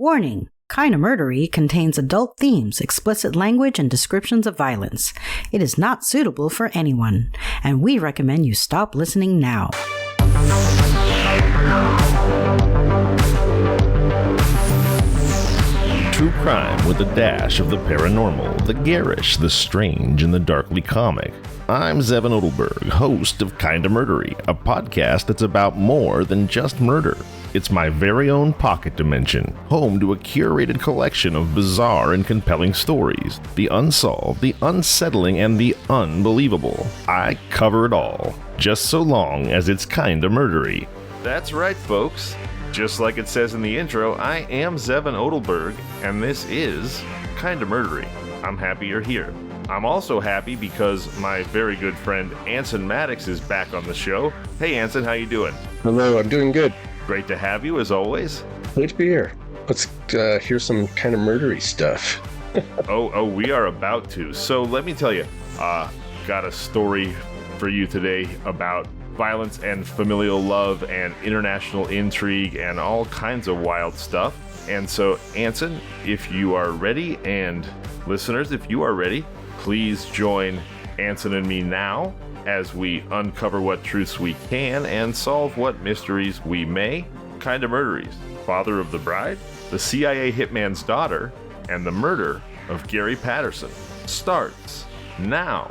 Warning! Kinda Murdery contains adult themes, explicit language, and descriptions of violence. It is not suitable for anyone, and we recommend you stop listening now. True crime with a dash of the paranormal, the garish, the strange, and the darkly comic. I'm Zevin Odelberg, host of Kinda Murdery, a podcast that's about more than just murder. It's my very own pocket dimension, home to a curated collection of bizarre and compelling stories. The unsolved, the unsettling, and the unbelievable. I cover it all, just so long as it's kinda murdery. That's right, folks. Just like it says in the intro, I am Zevin Odelberg, and this is Kinda Murdery. I'm happy you're here. I'm also happy because my very good friend Anson Maddocks is back on the show. Hey Anson, how you doing? Hello, I'm doing good. Great to have you, as always. Great to be here. Let's hear some kind of murdery stuff. Oh, we are about to. So let me tell you, got a story for you today about violence and familial love and international intrigue and all kinds of wild stuff. And so, Anson, if you are ready, and listeners, if you are ready, please join Anson and me now as we uncover what truths we can and solve what mysteries we may. Kinda Murderies, father of the bride, the CIA hitman's daughter, and the murder of Gary Patterson starts now.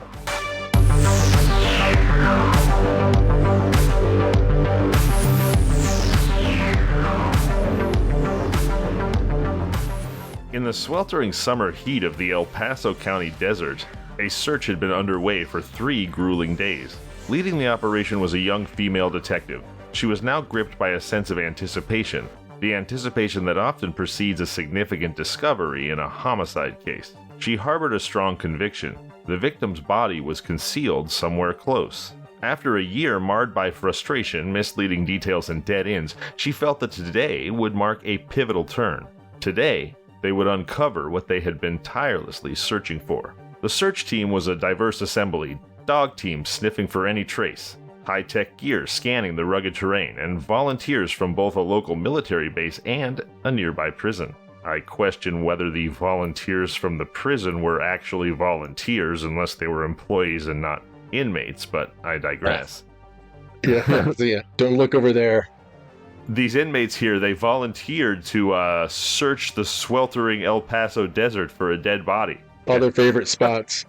In the sweltering summer heat of the El Paso County desert, a search had been underway for 3 grueling days. Leading the operation was a young female detective. She was now gripped by a sense of anticipation, the anticipation that often precedes a significant discovery in a homicide case. She harbored a strong conviction. The victim's body was concealed somewhere close. After a year marred by frustration, misleading details, and dead ends, she felt that today would mark a pivotal turn. Today, they would uncover what they had been tirelessly searching for. The search team was a diverse assembly, dog teams sniffing for any trace, high-tech gear scanning the rugged terrain, and volunteers from both a local military base and a nearby prison. I question whether the volunteers from the prison were actually volunteers unless they were employees and not inmates, but I digress. Yeah, don't look over there. These inmates here, they volunteered to search the sweltering El Paso desert for a dead body. All their favorite spots.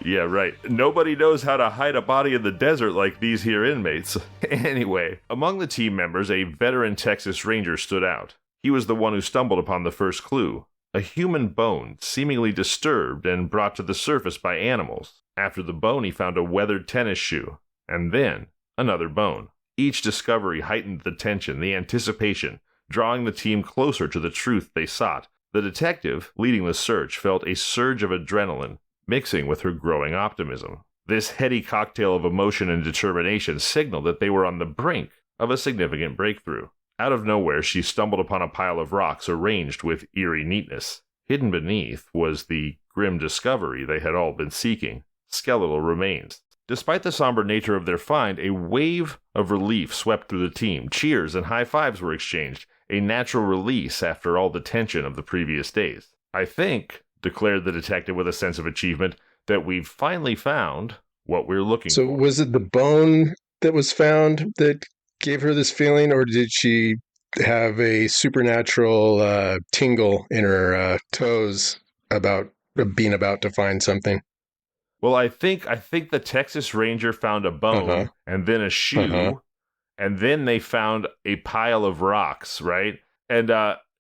Yeah, right. Nobody knows how to hide a body in the desert like these here inmates. Anyway, among the team members, a veteran Texas Ranger stood out. He was the one who stumbled upon the first clue. A human bone, seemingly disturbed and brought to the surface by animals. After the bone, he found a weathered tennis shoe, and then another bone. Each discovery heightened the tension, the anticipation, drawing the team closer to the truth they sought. The detective, leading the search, felt a surge of adrenaline, mixing with her growing optimism. This heady cocktail of emotion and determination signaled that they were on the brink of a significant breakthrough. Out of nowhere, she stumbled upon a pile of rocks arranged with eerie neatness. Hidden beneath was the grim discovery they had all been seeking: skeletal remains. Despite the somber nature of their find, a wave of relief swept through the team. Cheers and high fives were exchanged, a natural release after all the tension of the previous days. I think, declared the detective with a sense of achievement, that we've finally found what we're looking for. So was it the bone that was found that gave her this feeling, or did she have a supernatural tingle in her toes about being about to find something? Well, I think the Texas Ranger found a bone and then a shoe, and then they found a pile of rocks, right? And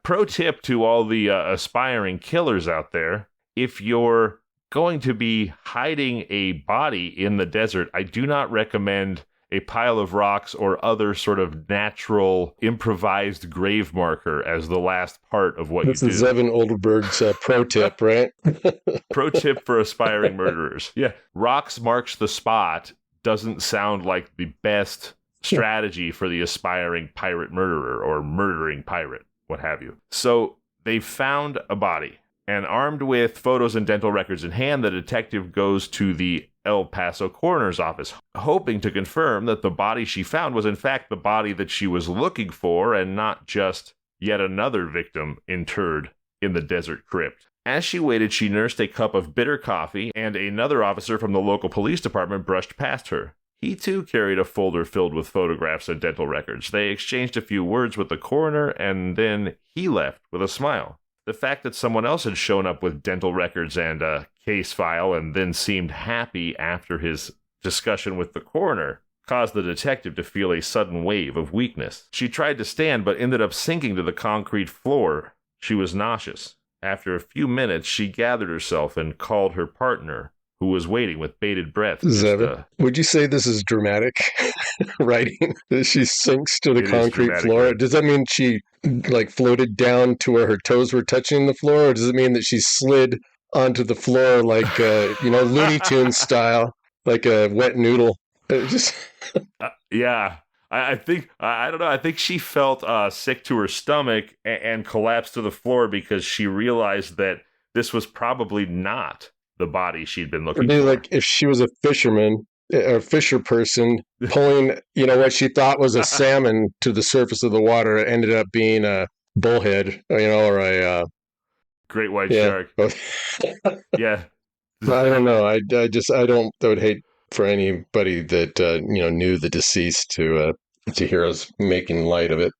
pro tip to all the aspiring killers out there, if you're going to be hiding a body in the desert, I do not recommend a pile of rocks or other sort of natural improvised grave marker as the last part of what you do. This is Zevin Odelberg's pro tip, right? Pro tip for aspiring murderers. Yeah. Rocks marks the spot doesn't sound like the best strategy for the aspiring pirate murderer or murdering pirate, what have you. So they found a body, and armed with photos and dental records in hand, the detective goes to the El Paso coroner's office, hoping to confirm that the body she found was in fact the body that she was looking for and not just yet another victim interred in the desert crypt. As she waited, she nursed a cup of bitter coffee, and another officer from the local police department brushed past her. He too carried a folder filled with photographs and dental records. They exchanged a few words with the coroner, and then he left with a smile. The fact that someone else had shown up with dental records and a case file and then seemed happy after his discussion with the coroner caused the detective to feel a sudden wave of weakness. She tried to stand but ended up sinking to the concrete floor. She was nauseous. After a few minutes, she gathered herself and called her partner, who was waiting with bated breath. Zevin, would you say this is dramatic writing? That she sinks to the concrete floor? Right? Does that mean she floated down to where her toes were touching the floor, or does it mean that she slid onto the floor like Looney Tunes style, like a wet noodle? Yeah. I think, I don't know, I think she felt sick to her stomach and collapsed to the floor because she realized that this was probably not the body she'd been looking for. Like if she was a fisherman or a fisher person pulling, what she thought was a salmon to the surface of the water, it ended up being a bullhead, or a great white shark. Yeah. I don't know. I would hate for anybody that knew the deceased to hear us making light of it.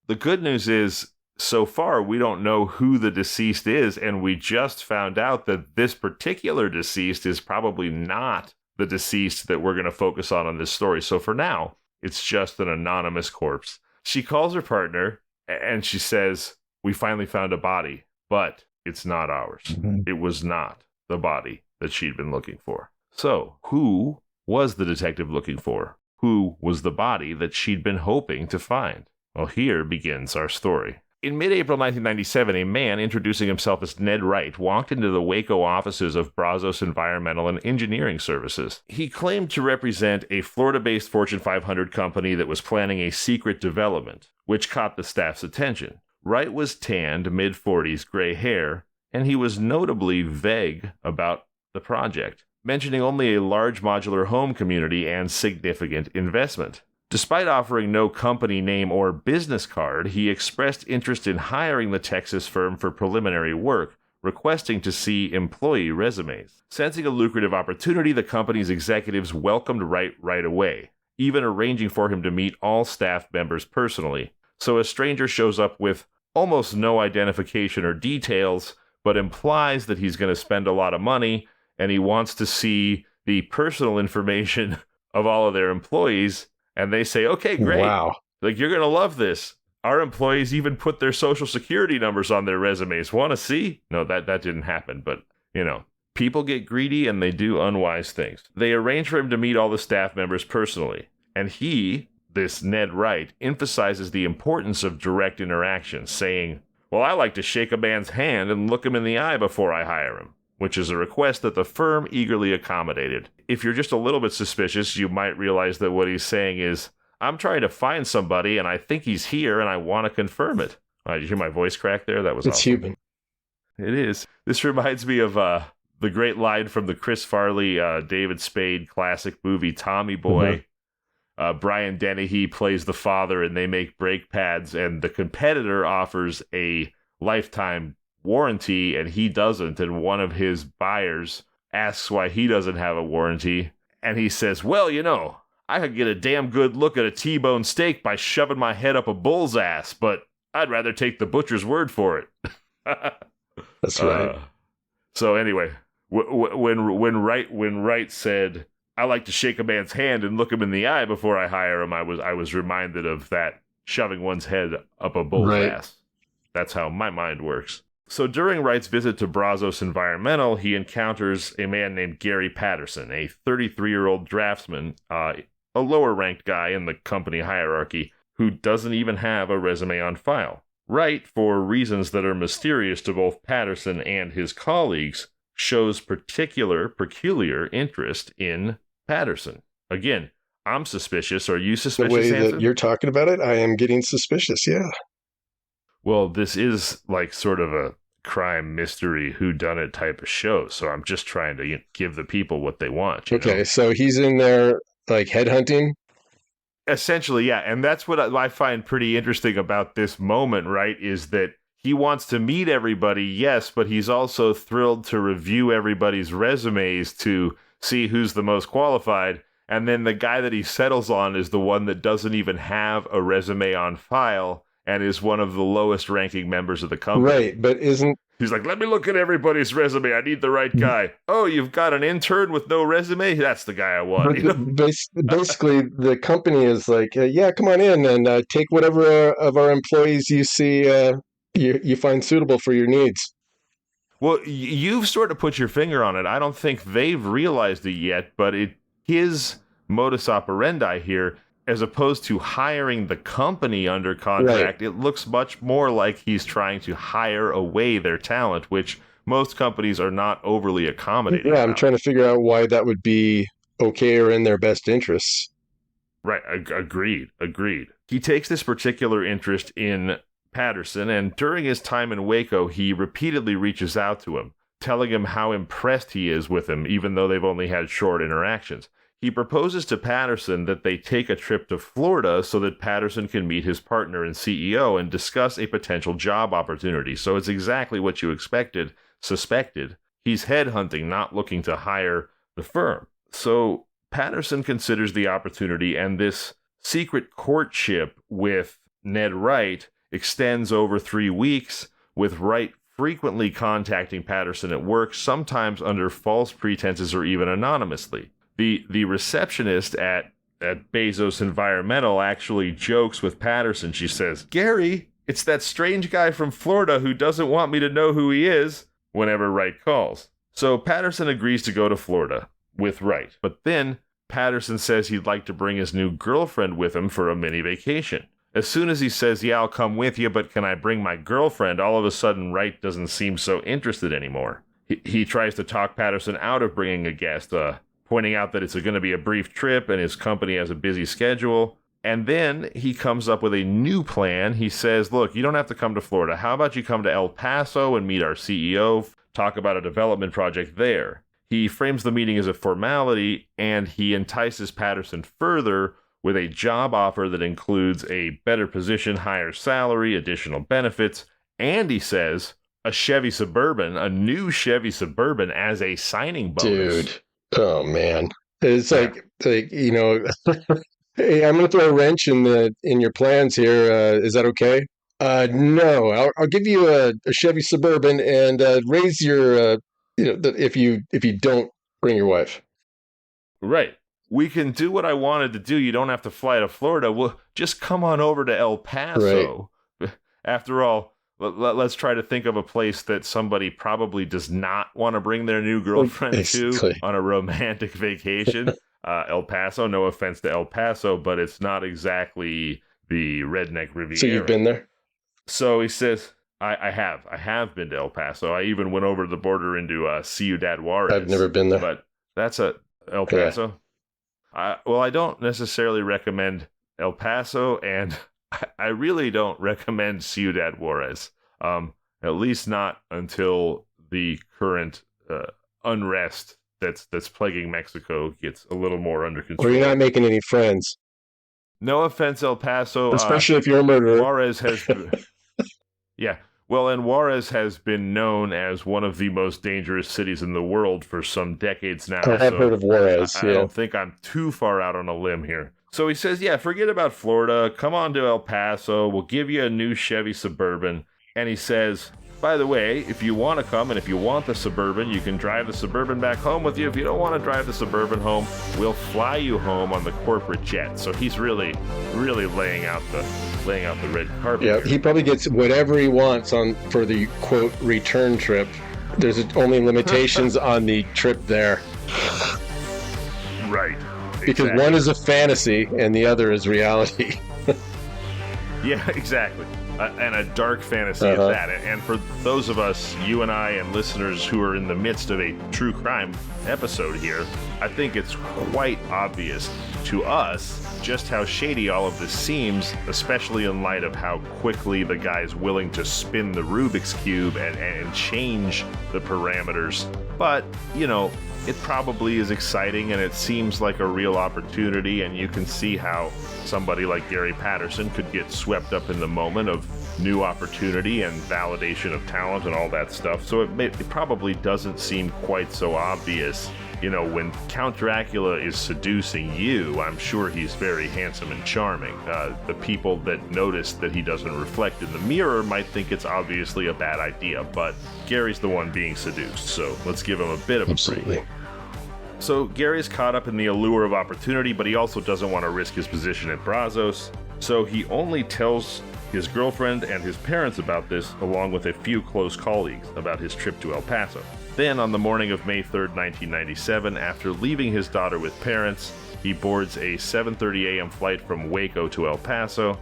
The good news is, so far we don't know who the deceased is, and we just found out that this particular deceased is probably not the deceased that we're going to focus on this story. So for now, it's just an anonymous corpse. She calls her partner and she says, "We finally found a body, but it's not ours." Mm-hmm. It was not the body that she'd been looking for. So, who was the detective looking for? Who was the body that she'd been hoping to find? Well, here begins our story. In mid-April 1997, a man introducing himself as Ned Wright walked into the Waco offices of Brazos Environmental and Engineering Services. He claimed to represent a Florida-based Fortune 500 company that was planning a secret development, which caught the staff's attention. Wright was tanned, mid-40s, gray hair, and he was notably vague about the project, mentioning only a large modular home community and significant investment. Despite offering no company name or business card, he expressed interest in hiring the Texas firm for preliminary work, requesting to see employee resumes. Sensing a lucrative opportunity, the company's executives welcomed Wright right away, even arranging for him to meet all staff members personally. So a stranger shows up with almost no identification or details, but implies that he's going to spend a lot of money, and he wants to see the personal information of all of their employees. And they say, "Okay, great. Wow. You're going to love this. Our employees even put their social security numbers on their resumes. Want to see?" No, that didn't happen. But, people get greedy and they do unwise things. They arrange for him to meet all the staff members personally. And he, this Ned Wright, emphasizes the importance of direct interaction, saying, "Well, I like to shake a man's hand and look him in the eye before I hire him," which is a request that the firm eagerly accommodated. If you're just a little bit suspicious, you might realize that what he's saying is, "I'm trying to find somebody, and I think he's here, and I want to confirm it." Did you hear my voice crack there? That was It's awesome. human. It is. This reminds me of the great line from the Chris Farley, David Spade classic movie, Tommy Boy. Mm-hmm. Brian Dennehy plays the father, and they make brake pads, and the competitor offers a lifetime warranty, and he doesn't, and one of his buyers asks why he doesn't have a warranty, and he says, "Well, I could get a damn good look at a T-bone steak by shoving my head up a bull's ass, but I'd rather take the butcher's word for it." That's right. So anyway, when Wright said, "I like to shake a man's hand and look him in the eye before I hire him," I was reminded of that shoving one's head up a bull's ass. That's how my mind works. So during Wright's visit to Brazos Environmental, he encounters a man named Gary Patterson, a 33-year-old draftsman, a lower-ranked guy in the company hierarchy, who doesn't even have a resume on file. Wright, for reasons that are mysterious to both Patterson and his colleagues, shows peculiar interest in Patterson. Again, I'm suspicious. Are you suspicious, The way Anson? that you're talking about it, I am getting suspicious, yeah. Well, this is sort of a crime mystery whodunit type of show, so I'm just trying to give the people what they want. Okay, so he's in there headhunting? Essentially, yeah. And that's what I find pretty interesting about this moment, right? Is that he wants to meet everybody, yes, but he's also thrilled to review everybody's resumes to see who's the most qualified. And then the guy that he settles on is the one that doesn't even have a resume on file and is one of the lowest ranking members of the company. Right, but He's like, let me look at everybody's resume. I need the right guy. Oh, you've got an intern with no resume? That's the guy I want. basically the company is like, yeah, come on in and take whatever of our employees you see you find suitable for your needs. Well, you've sort of put your finger on it. I don't think they've realized it yet, but his modus operandi here, as opposed to hiring the company under contract, It looks much more like he's trying to hire away their talent, which most companies are not overly accommodating. Yeah, I'm trying to figure out why that would be okay or in their best interests. Right, agreed. He takes this particular interest in Patterson, and during his time in Waco, he repeatedly reaches out to him, telling him how impressed he is with him, even though they've only had short interactions. He proposes to Patterson that they take a trip to Florida so that Patterson can meet his partner and CEO and discuss a potential job opportunity. So it's exactly what you suspected. He's headhunting, not looking to hire the firm. So Patterson considers the opportunity, and this secret courtship with Ned Wright extends over 3 weeks, with Wright frequently contacting Patterson at work, sometimes under false pretenses or even anonymously. The receptionist at Bezos Environmental actually jokes with Patterson. She says, "Gary, it's that strange guy from Florida who doesn't want me to know who he is," whenever Wright calls. So Patterson agrees to go to Florida with Wright. But then Patterson says he'd like to bring his new girlfriend with him for a mini vacation. As soon as he says, "Yeah, I'll come with you, but can I bring my girlfriend?" all of a sudden Wright doesn't seem so interested anymore. He tries to talk Patterson out of bringing a guest, pointing out that it's going to be a brief trip and his company has a busy schedule. And then he comes up with a new plan. He says, "Look, you don't have to come to Florida. How about you come to El Paso and meet our CEO, talk about a development project there?" He frames the meeting as a formality, and he entices Patterson further with a job offer that includes a better position, higher salary, additional benefits, and he says a Chevy Suburban, a new Chevy Suburban as a signing bonus. Dude. Oh man, it's like you know, hey, I'm gonna throw a wrench in your plans here. Is that okay? No, I'll give you a Chevy Suburban and raise your if you don't bring your wife. Right. We can do what I wanted to do. You don't have to fly to Florida. Well, just come on over to El Paso. Right. After all, let's try to think of a place that somebody probably does not want to bring their new girlfriend to on a romantic vacation. El Paso, no offense to El Paso, but it's not exactly the redneck Riviera. So you've been there? So he says, I have been to El Paso. I even went over the border into Ciudad Juarez. I've never been there. But that's El Paso. Yeah. I don't necessarily recommend El Paso, and I really don't recommend Ciudad Juarez, at least not until the current unrest that's plaguing Mexico gets a little more under control. Or you're not making any friends. No offense, El Paso. Especially if you're a murderer. Juarez has... yeah. Well, and Juarez has been known as one of the most dangerous cities in the world for some decades now. I have heard of Juarez, I don't think I'm too far out on a limb here. So he says, yeah, forget about Florida. Come on to El Paso. We'll give you a new Chevy Suburban. And he says, by the way, if you want to come and if you want the Suburban, you can drive the Suburban back home with you. If you don't want to drive the Suburban home, we'll fly you home on the corporate jet. So he's really laying out the red carpet. Yeah, here. He probably gets whatever he wants for the quote return trip. There's only limitations on the trip there. Right. Because one is a fantasy and the other is reality. Yeah, exactly. And a dark fantasy at that. And for those of us, you and I and listeners who are in the midst of a true crime episode here, I think it's quite obvious to us just how shady all of this seems, especially in light of how quickly the guy's willing to spin the Rubik's Cube and change the parameters. But, it probably is exciting and it seems like a real opportunity, and you can see how somebody like Gary Patterson could get swept up in the moment of new opportunity and validation of talent and all that stuff. So it probably doesn't seem quite so obvious. You know, when Count Dracula is seducing you, I'm sure he's very handsome and charming. The people that notice that he doesn't reflect in the mirror might think it's obviously a bad idea, but Gary's the one being seduced, so let's give him a bit of a break. So Gary's caught up in the allure of opportunity, but he also doesn't want to risk his position at Brazos, so he only tells his girlfriend and his parents about this, along with a few close colleagues, about his trip to El Paso. Then, on the morning of May 3rd, 1997, after leaving his daughter with parents, he boards a 7:30 a.m. flight from Waco to El Paso.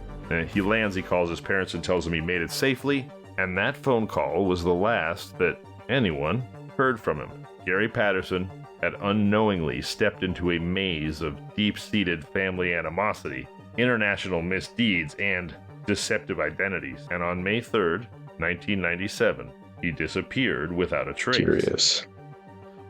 He lands, he calls his parents and tells them he made it safely, and that phone call was the last that anyone heard from him. Gary Patterson had unknowingly stepped into a maze of deep-seated family animosity, international misdeeds, and deceptive identities. And on May 3rd, 1997, he disappeared without a trace. Curious.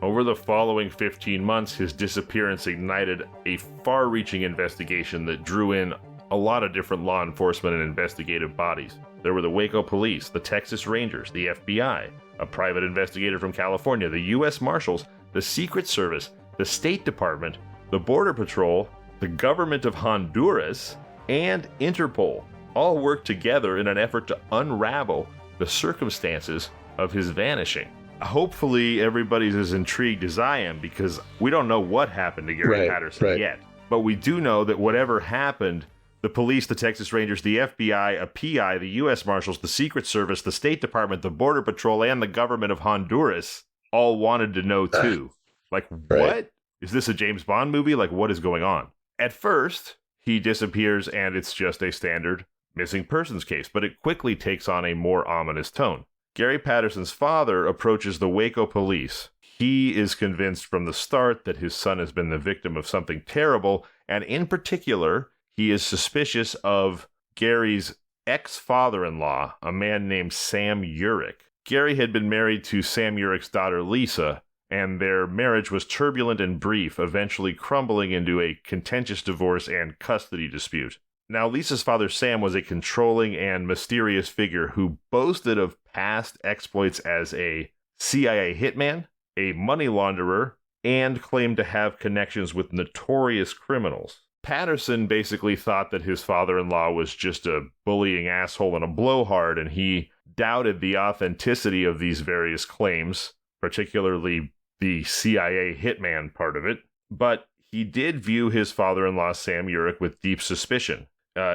Over the following 15 months, his disappearance ignited a far-reaching investigation that drew in a lot of different law enforcement and investigative bodies. There were the Waco Police, the Texas Rangers, the FBI, a private investigator from California, the U.S. Marshals, the Secret Service, the State Department, the Border Patrol, the government of Honduras, and Interpol all worked together in an effort to unravel the circumstances of his vanishing. Hopefully everybody's as intrigued as I am, because we don't know what happened to Gary Patterson yet. But we do know that whatever happened, the police, the Texas Rangers, the FBI, a PI, the U.S. Marshals, the Secret Service, the State Department, the Border Patrol, and the government of Honduras all wanted to know too. What? Is this a James Bond movie? What is going on? At first, he disappears and it's just a standard missing persons case, but it quickly takes on a more ominous tone. Gary Patterson's father approaches the Waco police. He is convinced from the start that his son has been the victim of something terrible, and in particular, he is suspicious of Gary's ex-father-in-law, a man named Sam Urich. Gary had been married to Sam Urich's daughter Lisa, and their marriage was turbulent and brief, eventually crumbling into a contentious divorce and custody dispute. Now, Lisa's father, Sam, was a controlling and mysterious figure who boasted of past exploits as a CIA hitman, a money launderer, and claimed to have connections with notorious criminals. Patterson basically thought that his father-in-law was just a bullying asshole and a blowhard, and he doubted the authenticity of these various claims, particularly the CIA hitman part of it. But he did view his father-in-law, Sam Urich, with deep suspicion.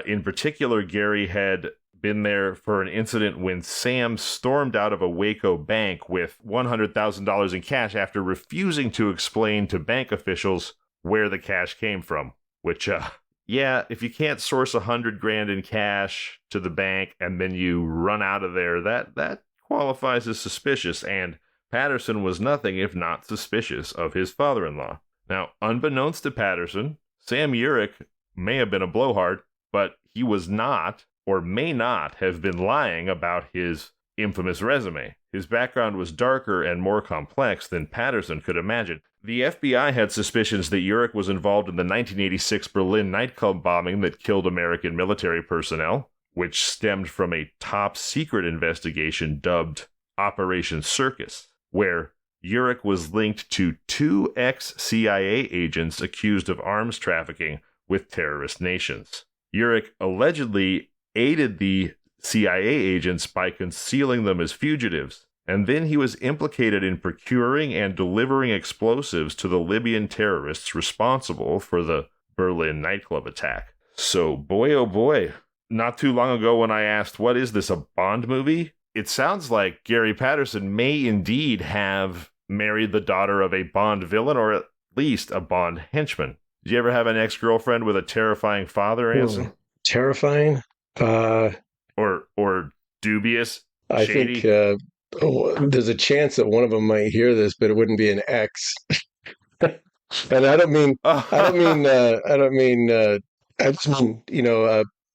In particular, Gary had been there for an incident when Sam stormed out of a Waco bank with $100,000 in cash after refusing to explain to bank officials where the cash came from. Which, if you can't source $100,000 in cash to the bank and then you run out of there, that qualifies as suspicious, and Patterson was nothing if not suspicious of his father-in-law. Now, unbeknownst to Patterson, Sam Urich may have been a blowhard, but he was not, or may not have been lying about his infamous resume. His background was darker and more complex than Patterson could imagine. The FBI had suspicions that Urich was involved in the 1986 Berlin nightclub bombing that killed American military personnel, which stemmed from a top-secret investigation dubbed Operation Circus, where Urich was linked to 2 ex-CIA agents accused of arms trafficking with terrorist nations. Urich allegedly aided the CIA agents by concealing them as fugitives, and then he was implicated in procuring and delivering explosives to the Libyan terrorists responsible for the Berlin nightclub attack. So, boy oh boy, not too long ago when I asked, what is this, a Bond movie? It sounds like Gary Patterson may indeed have married the daughter of a Bond villain, or at least a Bond henchman. Did you ever have an ex-girlfriend with a terrifying father, Anson? Terrifying? Or dubious? I shady? think there's a chance that one of them might hear this, but it wouldn't be an ex. And I just mean,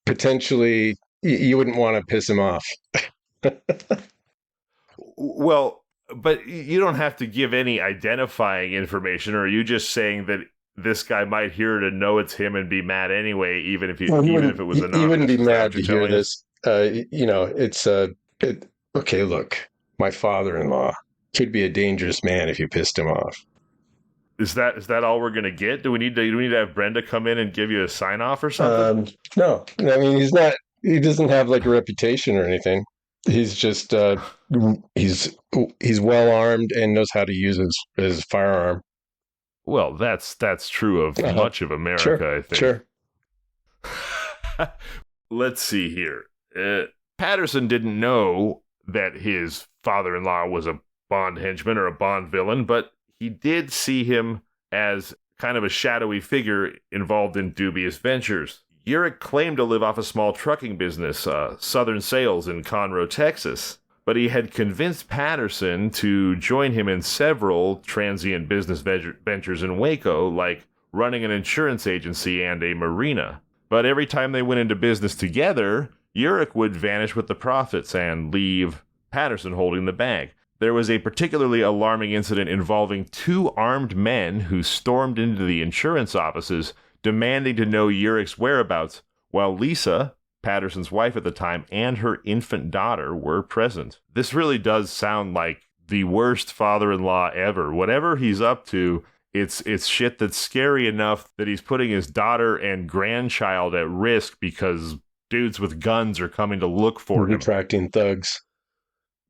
potentially you wouldn't want to piss him off. Well, But you don't have to give any identifying information, or are you just saying that this guy might hear it and know it's him and be mad anyway, even if it was anonymous? He wouldn't be Is that mad what to you're hear telling us? this. Okay, look, my father-in-law could be a dangerous man if you pissed him off. Is that all we're gonna get? Do we need to have Brenda come in and give you a sign off or something? No, I mean he doesn't have like a reputation or anything. He's just he's well armed and knows how to use his firearm. Well, that's true of much of America, Sure, I think. sure. Let's see here. Patterson didn't know that his father-in-law was a Bond henchman or a Bond villain, but he did see him as kind of a shadowy figure involved in dubious ventures. Urich claimed to live off a small trucking business, Southern Sales in Conroe, Texas, but he had convinced Patterson to join him in several transient business ventures in Waco, like running an insurance agency and a marina. But every time they went into business together, Urich would vanish with the profits and leave Patterson holding the bag. There was a particularly alarming incident involving two armed men who stormed into the insurance offices demanding to know Urich's whereabouts, while Lisa, Patterson's wife at the time, and her infant daughter were present. This really does sound like the worst father-in-law ever. Whatever he's up to, it's shit that's scary enough that he's putting his daughter and grandchild at risk because dudes with guns are coming to look for him. Attracting thugs.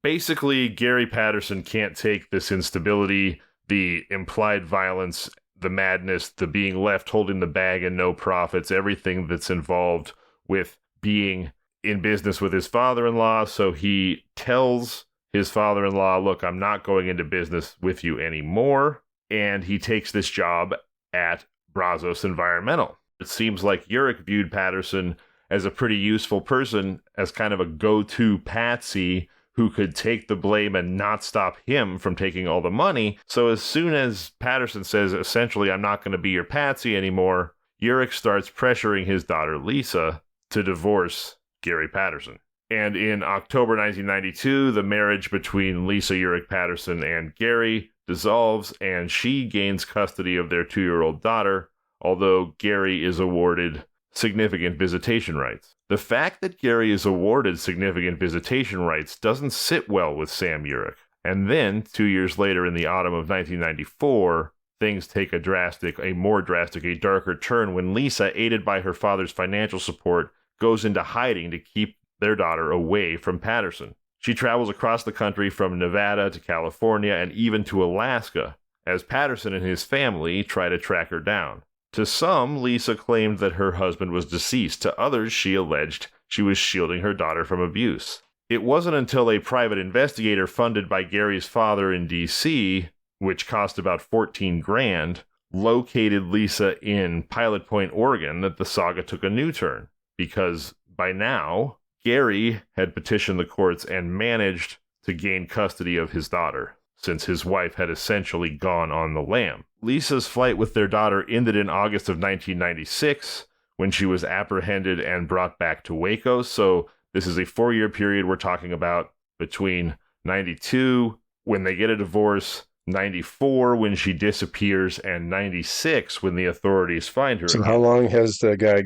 Basically, Gary Patterson can't take this instability, the implied violence, the madness, the being left holding the bag and no profits, everything that's involved with being in business with his father-in-law. So he tells his father-in-law, look, I'm not going into business with you anymore. And he takes this job at Brazos Environmental. It seems like Urich viewed Patterson as a pretty useful person, as kind of a go-to patsy who could take the blame and not stop him from taking all the money. So as soon as Patterson says, essentially, I'm not going to be your patsy anymore, Urich starts pressuring his daughter, Lisa, to divorce Gary Patterson. And in October 1992, the marriage between Lisa Urich Patterson and Gary dissolves, and she gains custody of their 2-year-old daughter, although Gary is awarded significant visitation rights. The fact that Gary is awarded significant visitation rights doesn't sit well with Sam Urich. And then, 2 years later in the autumn of 1994, things take a darker turn when Lisa, aided by her father's financial support, goes into hiding to keep their daughter away from Patterson. She travels across the country from Nevada to California and even to Alaska, as Patterson and his family try to track her down. To some, Lisa claimed that her husband was deceased. To others, she alleged she was shielding her daughter from abuse. It wasn't until a private investigator funded by Gary's father in D.C., which cost about $14,000, located Lisa in Pilot Point, Oregon, that the saga took a new turn. Because by now, Gary had petitioned the courts and managed to gain custody of his daughter, since his wife had essentially gone on the lam. Lisa's flight with their daughter ended in August of 1996, when she was apprehended and brought back to Waco. So this is a 4-year period we're talking about, between 92, when they get a divorce, 94, when she disappears, and 96, when the authorities find her. So how long has the guy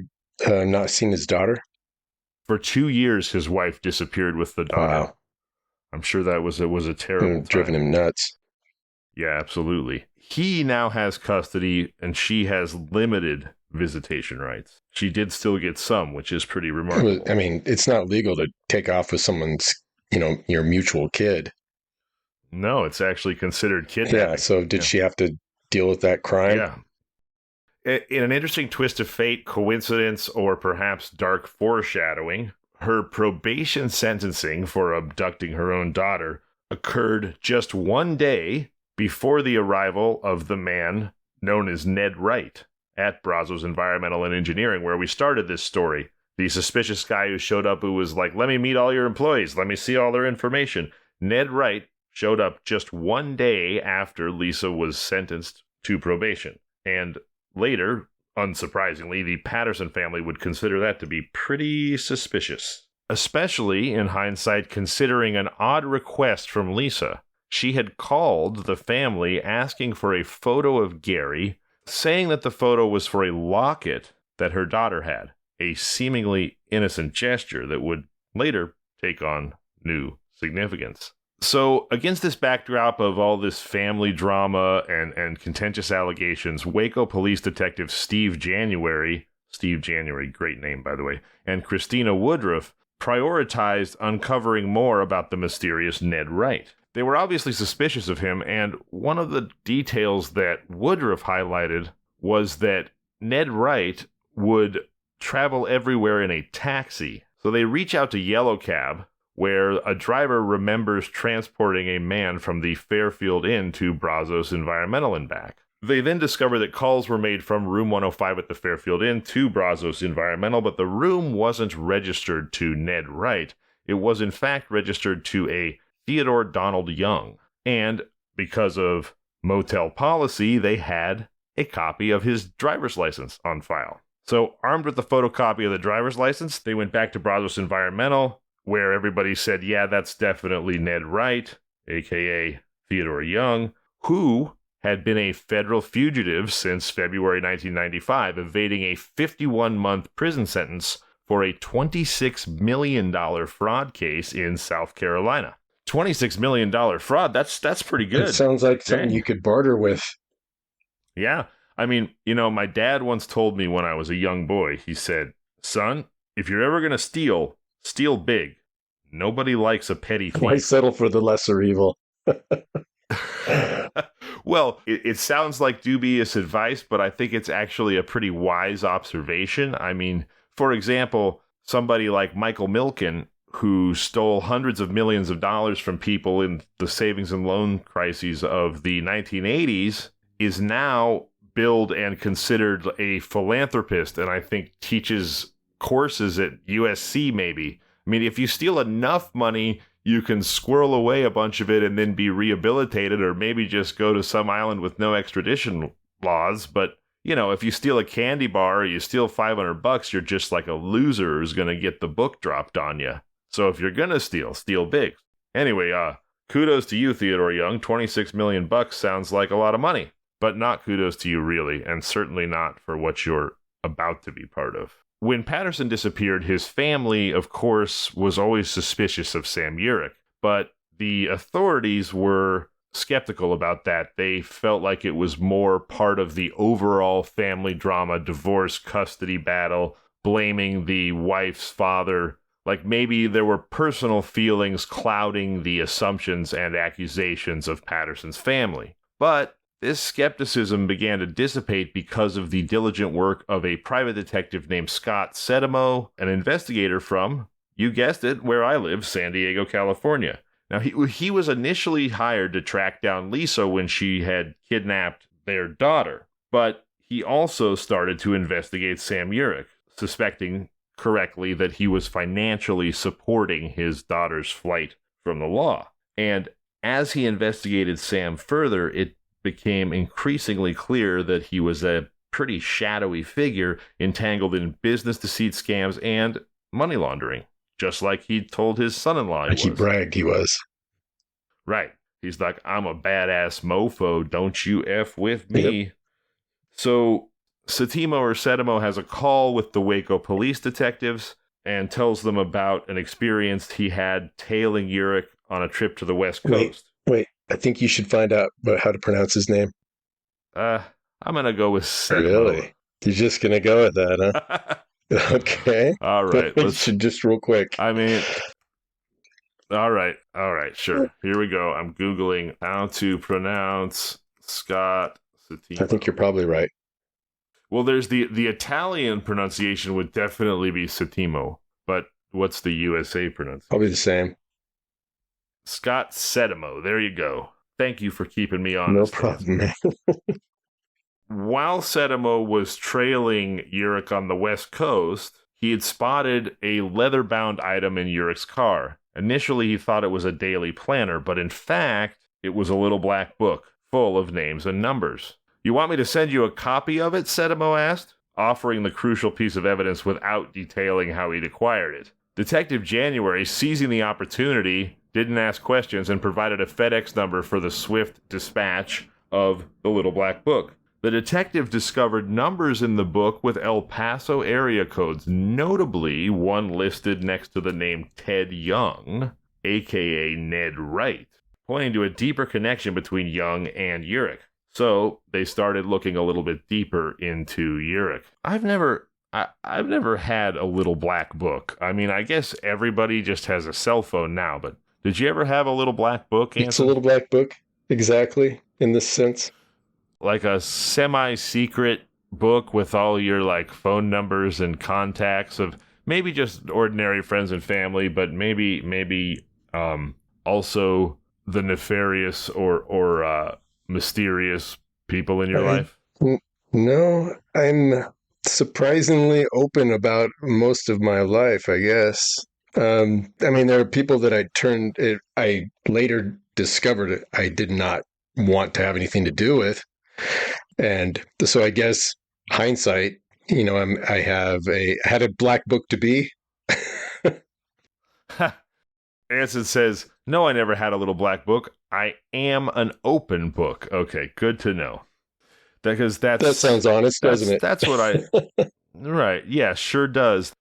not seen his daughter? For 2 years, his wife disappeared with the daughter. Wow. I'm sure that was a terrible time. Driven him nuts. Yeah, absolutely. He now has custody, and she has limited visitation rights. She did still get some, which is pretty remarkable. I mean, it's not legal to take off with someone's, your mutual kid. No, it's actually considered kidnapping. Yeah, so did she have to deal with that crime? Yeah. In an interesting twist of fate, coincidence, or perhaps dark foreshadowing, her probation sentencing for abducting her own daughter occurred just one day before the arrival of the man known as Ned Wright at Brazos Environmental and Engineering, where we started this story. The suspicious guy who showed up who was like, let me meet all your employees, let me see all their information. Ned Wright showed up just one day after Lisa was sentenced to probation. And later, unsurprisingly, the Patterson family would consider that to be pretty suspicious. Especially, in hindsight, considering an odd request from Lisa. she had called the family asking for a photo of Gary, saying that the photo was for a locket that her daughter had, a seemingly innocent gesture that would later take on new significance. So against this backdrop of all this family drama and contentious allegations, Waco Police Detective Steve January, great name by the way, and Christina Woodruff prioritized uncovering more about the mysterious Ned Wright. They were obviously suspicious of him, and one of the details that Woodruff highlighted was that Ned Wright would travel everywhere in a taxi. So they reach out to Yellow Cab, where a driver remembers transporting a man from the Fairfield Inn to Brazos Environmental and back. They then discover that calls were made from room 105 at the Fairfield Inn to Brazos Environmental, but the room wasn't registered to Ned Wright. It was in fact registered to a Theodore Donald Young. And because of motel policy, they had a copy of his driver's license on file. So armed with the photocopy of the driver's license, they went back to Brazos Environmental, where everybody said, yeah, that's definitely Ned Wright, a.k.a. Theodore Young, who had been a federal fugitive since February 1995, evading a 51-month prison sentence for a $26 million fraud case in South Carolina. $26 million fraud, that's pretty good. It sounds like something you could barter with. Yeah. I mean, my dad once told me when I was a young boy, he said, son, if you're ever going to steal big. Nobody likes a petty thief. Why settle for the lesser evil? Well, it sounds like dubious advice, but I think it's actually a pretty wise observation. I mean, for example, somebody like Michael Milken, who stole hundreds of millions of dollars from people in the savings and loan crises of the 1980s, is now billed and considered a philanthropist, and I think teaches courses at USC maybe. I mean, if you steal enough money, you can squirrel away a bunch of it and then be rehabilitated, or maybe just go to some island with no extradition laws. But, if you steal a candy bar or you steal $500, you're just like a loser who's going to get the book dropped on you. So if you're going to steal big. Anyway, kudos to you, Theodore Young. $26 million sounds like a lot of money, but not kudos to you really, and certainly not for what you're about to be part of. When Patterson disappeared, his family, of course, was always suspicious of Sam Urich, but the authorities were skeptical about that. They felt like it was more part of the overall family drama, divorce, custody battle, blaming the wife's father. Like maybe there were personal feelings clouding the assumptions and accusations of Patterson's family. But this skepticism began to dissipate because of the diligent work of a private detective named Scott Sedimo, an investigator from, you guessed it, where I live, San Diego, California. Now, he was initially hired to track down Lisa when she had kidnapped their daughter, but he also started to investigate Sam Urich, suspecting correctly that he was financially supporting his daughter's flight from the law. And as he investigated Sam further, it became increasingly clear that he was a pretty shadowy figure entangled in business deceit scams and money laundering, just like he told his son-in-law he bragged he was. Right. He's like, I'm a badass mofo, don't you F with me. Yep. So Sedimo has a call with the Waco police detectives and tells them about an experience he had tailing Urich on a trip to the West Coast. Wait. I think you should find out about how to pronounce his name. I'm going to go with Sedimo. Really? You're just going to go with that, huh? Okay. All right. Let's just real quick. I mean, all right. Sure. Here we go. I'm Googling how to pronounce Scott Sedimo. I think you're probably right. Well, there's the Italian pronunciation would definitely be Sedimo, but what's the USA pronunciation? Probably the same. Scott Sedimo. There you go. Thank you for keeping me honest. No problem, man. While Sedimo was trailing Urich on the West Coast, he had spotted a leather-bound item in Urich's car. Initially, he thought it was a daily planner, but in fact, it was a little black book full of names and numbers. You want me to send you a copy of it? Sedimo asked, offering the crucial piece of evidence without detailing how he'd acquired it. Detective January, seizing the opportunity, didn't ask questions, and provided a FedEx number for the swift dispatch of the Little Black Book. The detective discovered numbers in the book with El Paso area codes, notably one listed next to the name Ted Young, aka Ned Wright, pointing to a deeper connection between Young and Urich. So they started looking a little bit deeper into Urich. I've never had a Little Black Book. I mean, I guess everybody just has a cell phone now, but did you ever have a Little Black Book, Anson? It's a Little Black Book, exactly, in this sense. Like a semi-secret book with all your like phone numbers and contacts of maybe just ordinary friends and family, but maybe also the nefarious or mysterious people in your life? No, I'm surprisingly open about most of my life, I guess. I mean, there are people that I later discovered I did not want to have anything to do with. And so I guess hindsight, I had a black book to be. Anson says, no, I never had a Little Black Book. I am an open book. Okay, good to know. Because that sounds honest, doesn't it? That's what right. Yeah, sure does.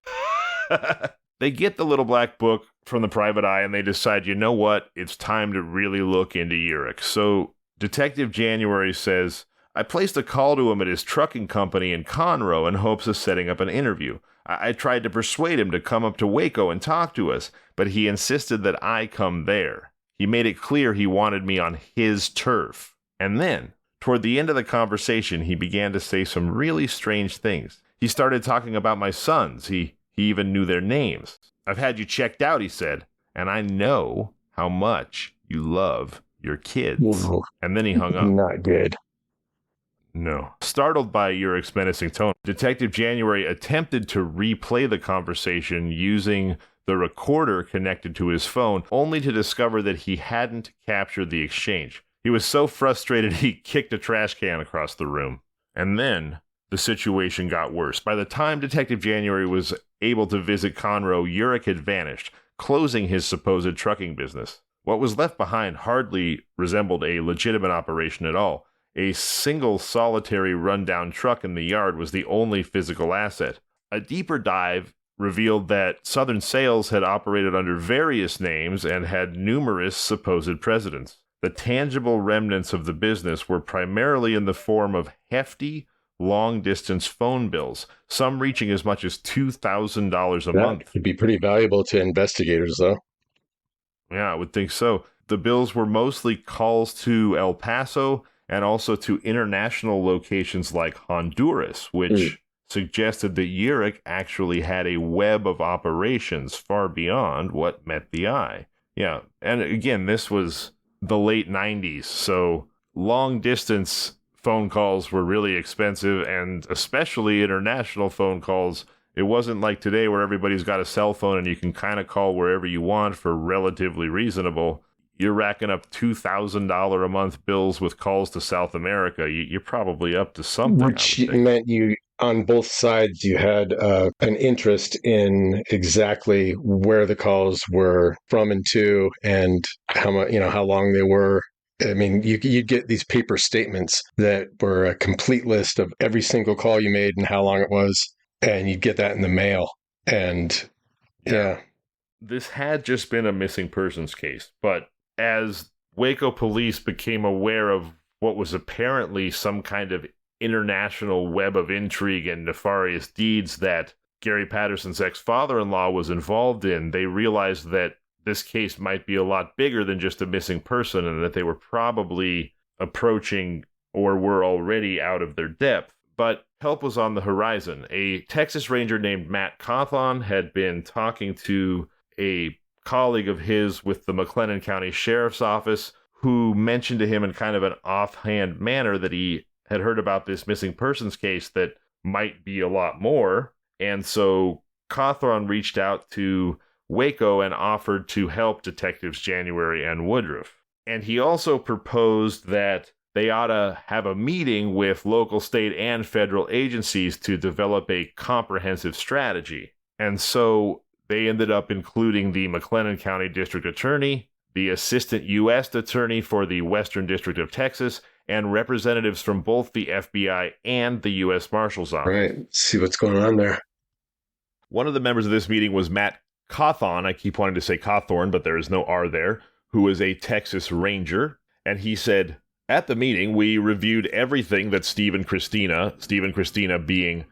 They get the Little Black Book from the private eye and they decide, you know what? It's time to really look into Urich. So Detective January says, I placed a call to him at his trucking company in Conroe in hopes of setting up an interview. I tried to persuade him to come up to Waco and talk to us, but he insisted that I come there. He made it clear he wanted me on his turf. And then, toward the end of the conversation, he began to say some really strange things. He started talking about my sons. He even knew their names. I've had you checked out, he said, and I know how much you love your kids. Whoa. And then he hung up. Not good. No. Startled by Urich's menacing tone, Detective January attempted to replay the conversation using the recorder connected to his phone, only to discover that he hadn't captured the exchange. He was so frustrated he kicked a trash can across the room. And then the situation got worse. By the time Detective January was able to visit Conroe, Urich had vanished, closing his supposed trucking business. What was left behind hardly resembled a legitimate operation at all. A single solitary rundown truck in the yard was the only physical asset. A deeper dive revealed that Southern Sales had operated under various names and had numerous supposed presidents. The tangible remnants of the business were primarily in the form of hefty, long-distance phone bills, some reaching as much as $2,000 a month. That could be pretty valuable to investigators, though. Yeah, I would think so. The bills were mostly calls to El Paso and also to international locations like Honduras, which suggested that Urich actually had a web of operations far beyond what met the eye. Yeah, and again, this was the late 90s, so long-distance phone calls were really expensive, and especially international phone calls. It wasn't like today where everybody's got a cell phone and you can kind of call wherever you want for relatively reasonable. You're racking up $2,000 a month bills with calls to South America. You're probably up to something. Which meant you, on both sides, you had an interest in exactly where the calls were from and to, and how much, how long they were. I mean, you'd get these paper statements that were a complete list of every single call you made and how long it was, and you'd get that in the mail. And yeah. This had just been a missing persons case, but as Waco police became aware of what was apparently some kind of international web of intrigue and nefarious deeds that Gary Patterson's ex-father-in-law was involved in, they realized that this case might be a lot bigger than just a missing person and that they were probably approaching or were already out of their depth. But help was on the horizon. A Texas Ranger named Matt Cawthon had been talking to a colleague of his with the McLennan County Sheriff's Office, who mentioned to him in kind of an offhand manner that he had heard about this missing persons case that might be a lot more. And so Cawthon reached out to Waco and offered to help Detectives January and Woodruff. And he also proposed that they ought to have a meeting with local, state, and federal agencies to develop a comprehensive strategy. And so they ended up including the McLennan County District Attorney, the assistant U.S. attorney for the Western District of Texas, and representatives from both the FBI and the U.S. Marshal's Office. Right. See what's going on there. One of the members of this meeting was Matt Cawthon. I keep wanting to say Cawthorn, but there is no R there, who is a Texas Ranger. And he said, at the meeting, we reviewed everything that Steve and Christina being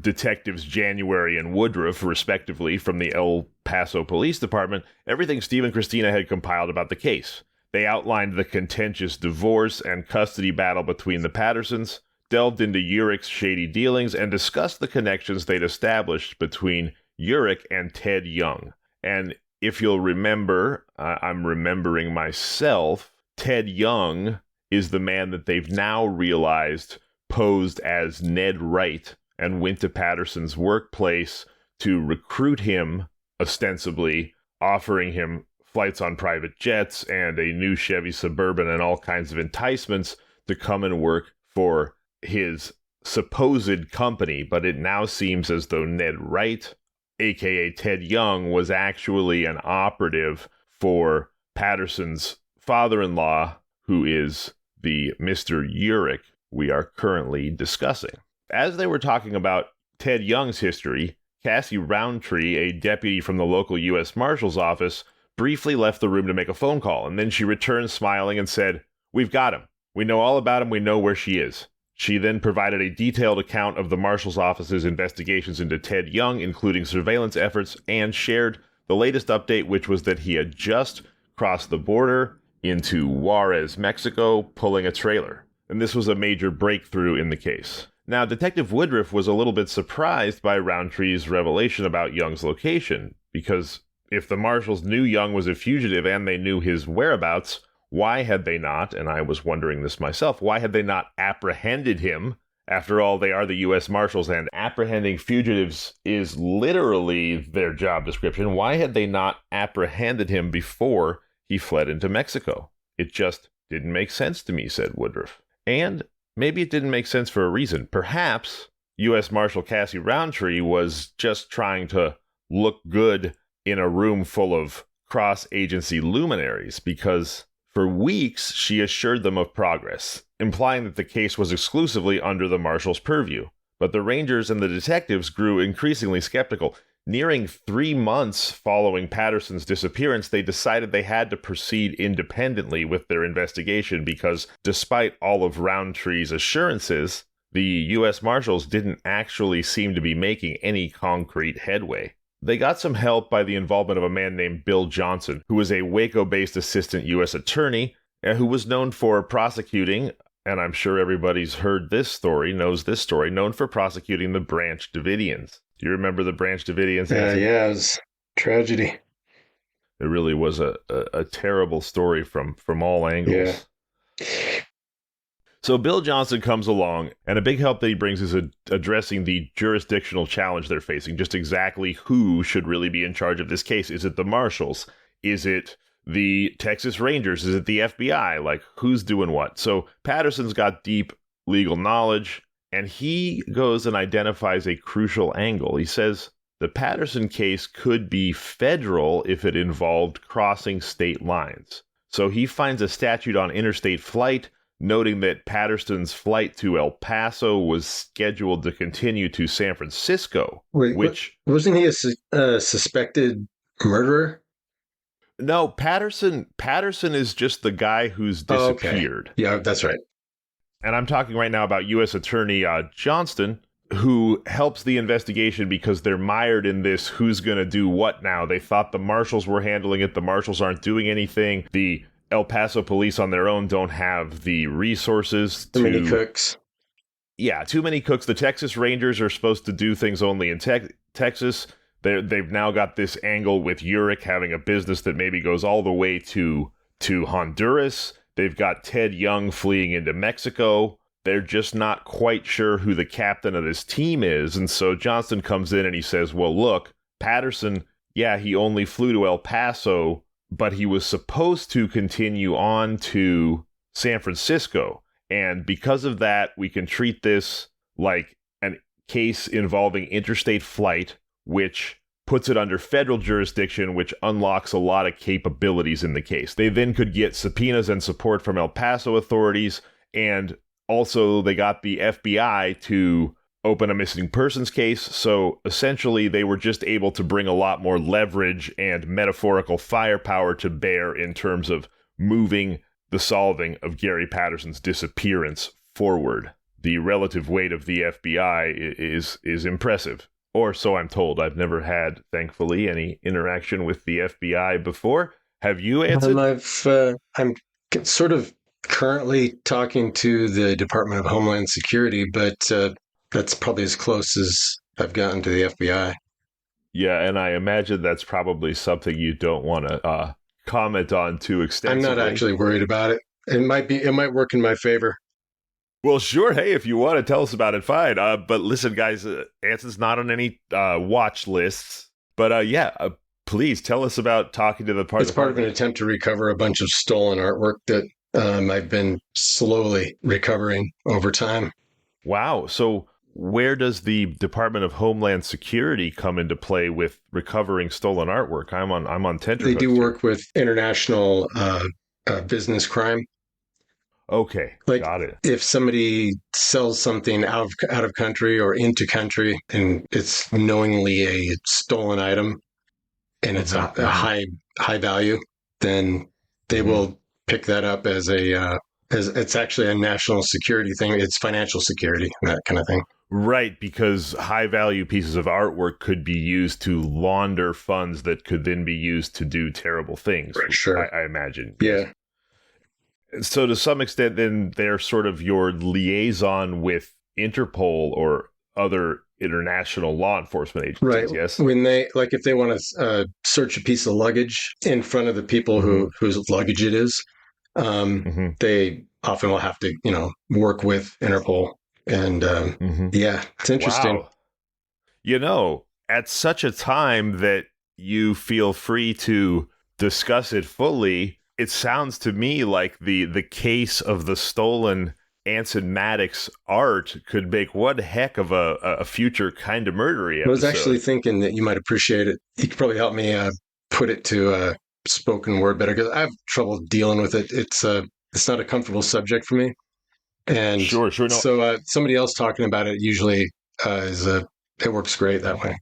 Detectives January and Woodruff, respectively, from the El Paso Police Department, everything Steve and Christina had compiled about the case. They outlined the contentious divorce and custody battle between the Pattersons, delved into Urich's shady dealings, and discussed the connections they'd established between Urich and Ted Young. And if you'll remember, I'm remembering myself, Ted Young is the man that they've now realized posed as Ned Wright and went to Patterson's workplace to recruit him, ostensibly, offering him flights on private jets and a new Chevy Suburban and all kinds of enticements to come and work for his supposed company. But it now seems as though Ned Wright, aka Ted Young, was actually an operative for Patterson's father-in-law, who is the Mr. Urich we are currently discussing. As they were talking about Ted Young's history, Cassie Roundtree, a deputy from the local U.S. Marshal's Office, briefly left the room to make a phone call, and then she returned smiling and said, "We've got him. We know all about him. We know where she is." She then provided a detailed account of the Marshal's Office's investigations into Ted Young, including surveillance efforts, and shared the latest update, which was that he had just crossed the border into Juarez, Mexico, pulling a trailer. And this was a major breakthrough in the case. Now, Detective Woodruff was a little bit surprised by Roundtree's revelation about Young's location, because if the Marshals knew Young was a fugitive and they knew his whereabouts, why had they not, and I was wondering this myself, why had they not apprehended him? After all, they are the U.S. Marshals, and apprehending fugitives is literally their job description. Why had they not apprehended him before he fled into Mexico? It just didn't make sense to me, said Woodruff. And maybe it didn't make sense for a reason. Perhaps U.S. Marshal Cassie Roundtree was just trying to look good in a room full of cross-agency luminaries, because for weeks, she assured them of progress, implying that the case was exclusively under the Marshal's purview. But the Rangers and the detectives grew increasingly skeptical. Nearing 3 months following Patterson's disappearance, they decided they had to proceed independently with their investigation because, despite all of Roundtree's assurances, the U.S. Marshals didn't actually seem to be making any concrete headway. They got some help by the involvement of a man named Bill Johnson, who was a Waco-based assistant U.S. attorney, who was known for prosecuting, and I'm sure everybody's heard this story, knows this story, known for prosecuting the Branch Davidians. Do you remember the Branch Davidians? Yeah, it was tragedy. It really was a terrible story from all angles. Yeah. So Bill Johnson comes along, and a big help that he brings is addressing the jurisdictional challenge they're facing. Just exactly who should really be in charge of this case. Is it the Marshals? Is it the Texas Rangers? Is it the FBI? Like, who's doing what? So Patterson's got deep legal knowledge, and he goes and identifies a crucial angle. He says the Patterson case could be federal if it involved crossing state lines. So he finds a statute on interstate flight, noting that Patterson's flight to El Paso was scheduled to continue to San Francisco. Wait, wasn't he a suspected murderer? No, Patterson is just the guy who's disappeared. Okay. Yeah, that's right. And I'm talking right now about U.S. Attorney Johnston, who helps the investigation because they're mired in this who's going to do what now. They thought the Marshals were handling it. The Marshals aren't doing anything. The El Paso police on their own don't have the resources. Too many cooks. Yeah, too many cooks. The Texas Rangers are supposed to do things only in Texas. They've now got this angle with Urich having a business that maybe goes all the way to Honduras. They've got Ted Young fleeing into Mexico. They're just not quite sure who the captain of this team is. And so Johnston comes in and he says, well, look, Patterson, yeah, he only flew to El Paso, but he was supposed to continue on to San Francisco. And because of that, we can treat this like a case involving interstate flight, which puts it under federal jurisdiction, which unlocks a lot of capabilities in the case. They then could get subpoenas and support from El Paso authorities, and also they got the FBI to open a missing persons case. So essentially, they were just able to bring a lot more leverage and metaphorical firepower to bear in terms of moving the solving of Gary Patterson's disappearance forward. The relative weight of the FBI is impressive, or so I'm told. I've never had, thankfully, any interaction with the FBI before. Have you, Anson? I'm sort of currently talking to the Department of Homeland Security, but that's probably as close as I've gotten to the FBI. Yeah, and I imagine that's probably something you don't want to comment on too extensively. I'm not actually worried about it. It might work in my favor. Well, sure. Hey, if you want to tell us about it, fine. But listen, guys, Anson's not on any watch lists. But please tell us about talking to the It's part of an attempt to recover a bunch of stolen artwork that I've been slowly recovering over time. Wow. So where does the Department of Homeland Security come into play with recovering stolen artwork? I'm on tenterhooks. They do work with international business crime. Okay, got it. If somebody sells something out of country or into country, and it's knowingly a stolen item, and it's a high value, then they will pick that up as it's actually a national security thing. It's financial security, that kind of thing. Right, because high-value pieces of artwork could be used to launder funds that could then be used to do terrible things. Right, sure. I imagine. Yeah. So to some extent, then they're sort of your liaison with Interpol or other international law enforcement agencies, right. Yes? When if they want to search a piece of luggage in front of the people whose luggage it is, they often will have to, work with Interpol. And it's interesting. Wow. At such a time that you feel free to discuss it fully, it sounds to me like the case of the stolen Anson Maddocks art could make one heck of a future Kind of Murdery episode. I was actually thinking that you might appreciate it. You could probably help me put it to spoken word better, because I have trouble dealing with it. It's not a comfortable subject for me. And sure. No. So somebody else talking about it usually it works great that way.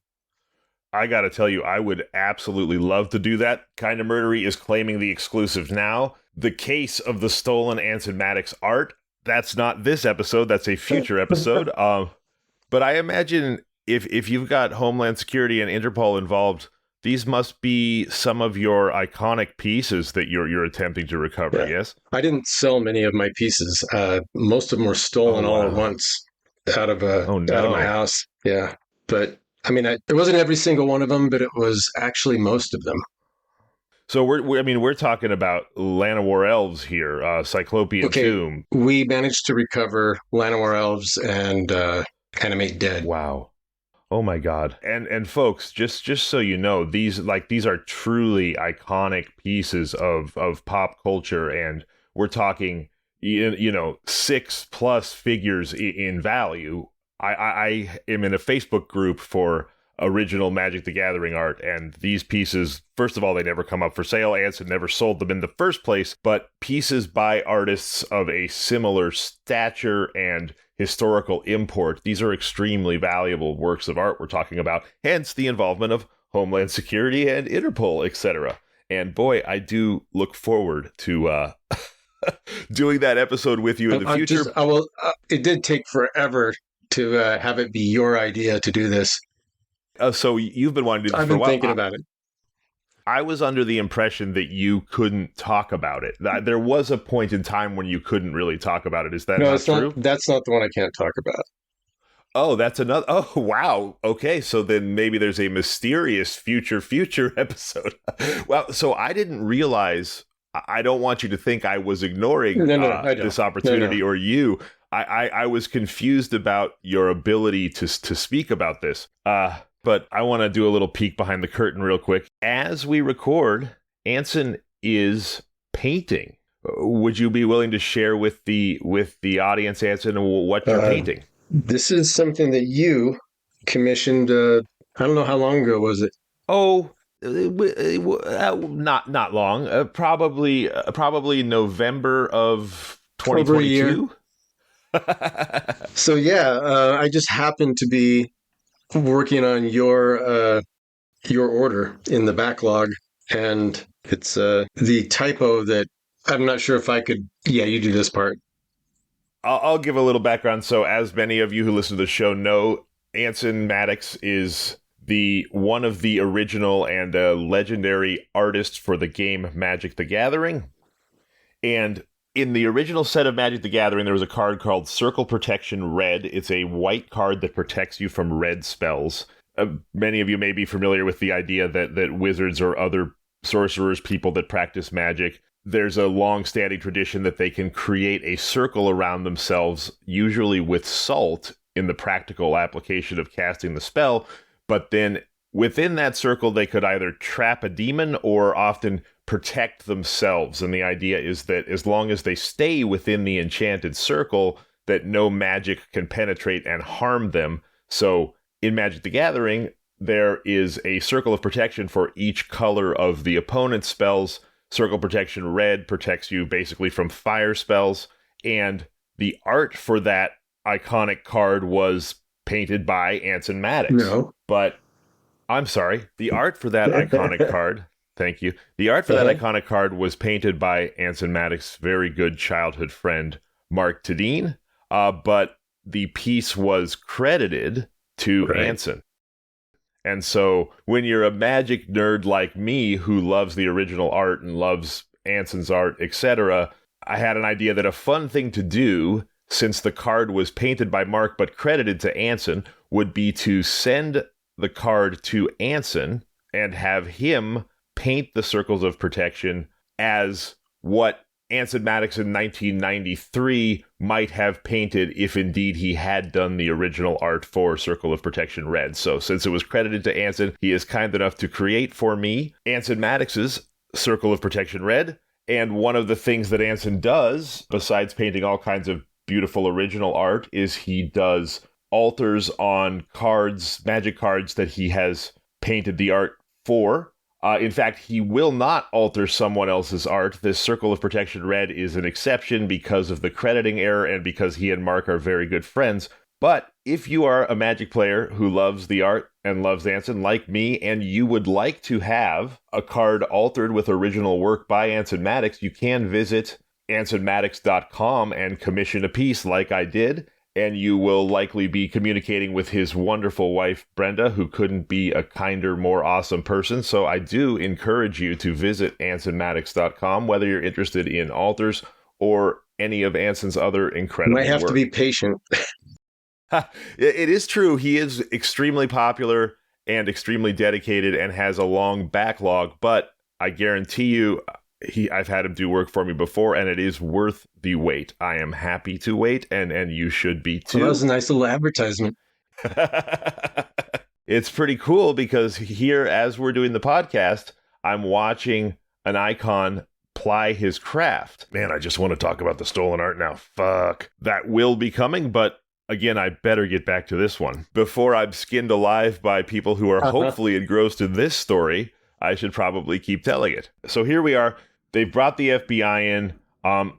I got to tell you, I would absolutely love to do that. Kind of Murdery is claiming the exclusive now. The case of the stolen Anson Maddocks art, that's not this episode. That's a future episode. But I imagine if you've got Homeland Security and Interpol involved, these must be some of your iconic pieces that you're attempting to recover, yes? I didn't sell many of my pieces. Most of them were stolen all at once out of my house. Yeah. But I mean, it wasn't every single one of them, but it was actually most of them. So we're talking about Llanowar Elves here, Cyclopean Tomb. We managed to recover Llanowar Elves and Animate Dead. Wow. Oh my God. And folks, just so you know, these are truly iconic pieces of pop culture, and we're talking 6+ figures in value. I am in a Facebook group for original Magic the Gathering art, and these pieces, first of all, they never come up for sale. Anson never sold them in the first place, but pieces by artists of a similar stature and historical import, these are extremely valuable works of art we're talking about, hence the involvement of Homeland Security and Interpol, etc. And boy, I do look forward to doing that episode with you in the future. It did take forever to have it be your idea to do this. So you've been wanting to do this for a while. I've been thinking about it. I was under the impression that you couldn't talk about it. There was a point in time when you couldn't really talk about it. Is that not true? That's not the one I can't talk about. Oh, that's another. Oh, wow. Okay, so then maybe there's a mysterious future episode. Well, so I didn't realize. I don't want you to think I was ignoring this opportunity or you. I was confused about your ability to speak about this. But I want to do a little peek behind the curtain real quick. As we record, Anson is painting. Would you be willing to share with the audience, Anson, what you're painting? This is something that you commissioned. I don't know how long ago was it. Oh, not long. Probably November of Over a year. 2022. So I just happened to be working on your order in the backlog, and it's the typo that I'm not sure if I could. Yeah, you do this part. I'll give a little background. So, as many of you who listen to the show know, Anson Maddocks is the one of the original and legendary artists for the game Magic the Gathering. And in the original set of Magic the Gathering, there was a card called Circle Protection Red. It's a white card that protects you from red spells. Many of you may be familiar with the idea that wizards or other sorcerers, people that practice magic, there's a long-standing tradition that they can create a circle around themselves, usually with salt, in the practical application of casting the spell. But then within that circle, they could either trap a demon or often protect themselves. And the idea is that as long as they stay within the enchanted circle, that no magic can penetrate and harm them. So in Magic the Gathering, there is a circle of protection for each color of the opponent's spells. Circle Protection Red protects you basically from fire spells, and the art for that iconic card was painted by Anson Maddocks. No. But, I'm sorry, the art for that iconic card, thank you, the art for that iconic card was painted by Anson Maddocks' very good childhood friend, Mark Tadine, but the piece was credited to Anson. And so when you're a magic nerd like me who loves the original art and loves Anson's art, etc., I had an idea that a fun thing to do, since the card was painted by Mark but credited to Anson, would be to send the card to Anson and have him paint the circles of protection as what Anson Maddocks in 1993 might have painted if indeed he had done the original art for Circle of Protection Red. So since it was credited to Anson, he is kind enough to create for me Anson Maddocks' Circle of Protection Red. And one of the things that Anson does, besides painting all kinds of beautiful original art, is he does alters on cards, magic cards that he has painted the art for. In fact, he will not alter someone else's art. This Circle of Protection Red is an exception because of the crediting error and because he and Mark are very good friends. But if you are a Magic player who loves the art and loves Anson like me, and you would like to have a card altered with original work by Anson Maddocks, you can visit AnsonMaddocks.com and commission a piece like I did. And you will likely be communicating with his wonderful wife, Brenda, who couldn't be a kinder, more awesome person. So I do encourage you to visit AnsonMaddocks.com, whether you're interested in alters or any of Anson's other incredible work. You might have to be patient. It is true. He is extremely popular and extremely dedicated and has a long backlog, but I guarantee you, I've had him do work for me before, and it is worth the wait. I am happy to wait, and you should be too. Well, that was a nice little advertisement. It's pretty cool because here, as we're doing the podcast, I'm watching an icon ply his craft. Man, I just want to talk about the stolen art now. Fuck. That will be coming, but again, I better get back to this one. Before I'm skinned alive by people who are hopefully engrossed in this story, I should probably keep telling it. So here we are. They've brought the FBI in.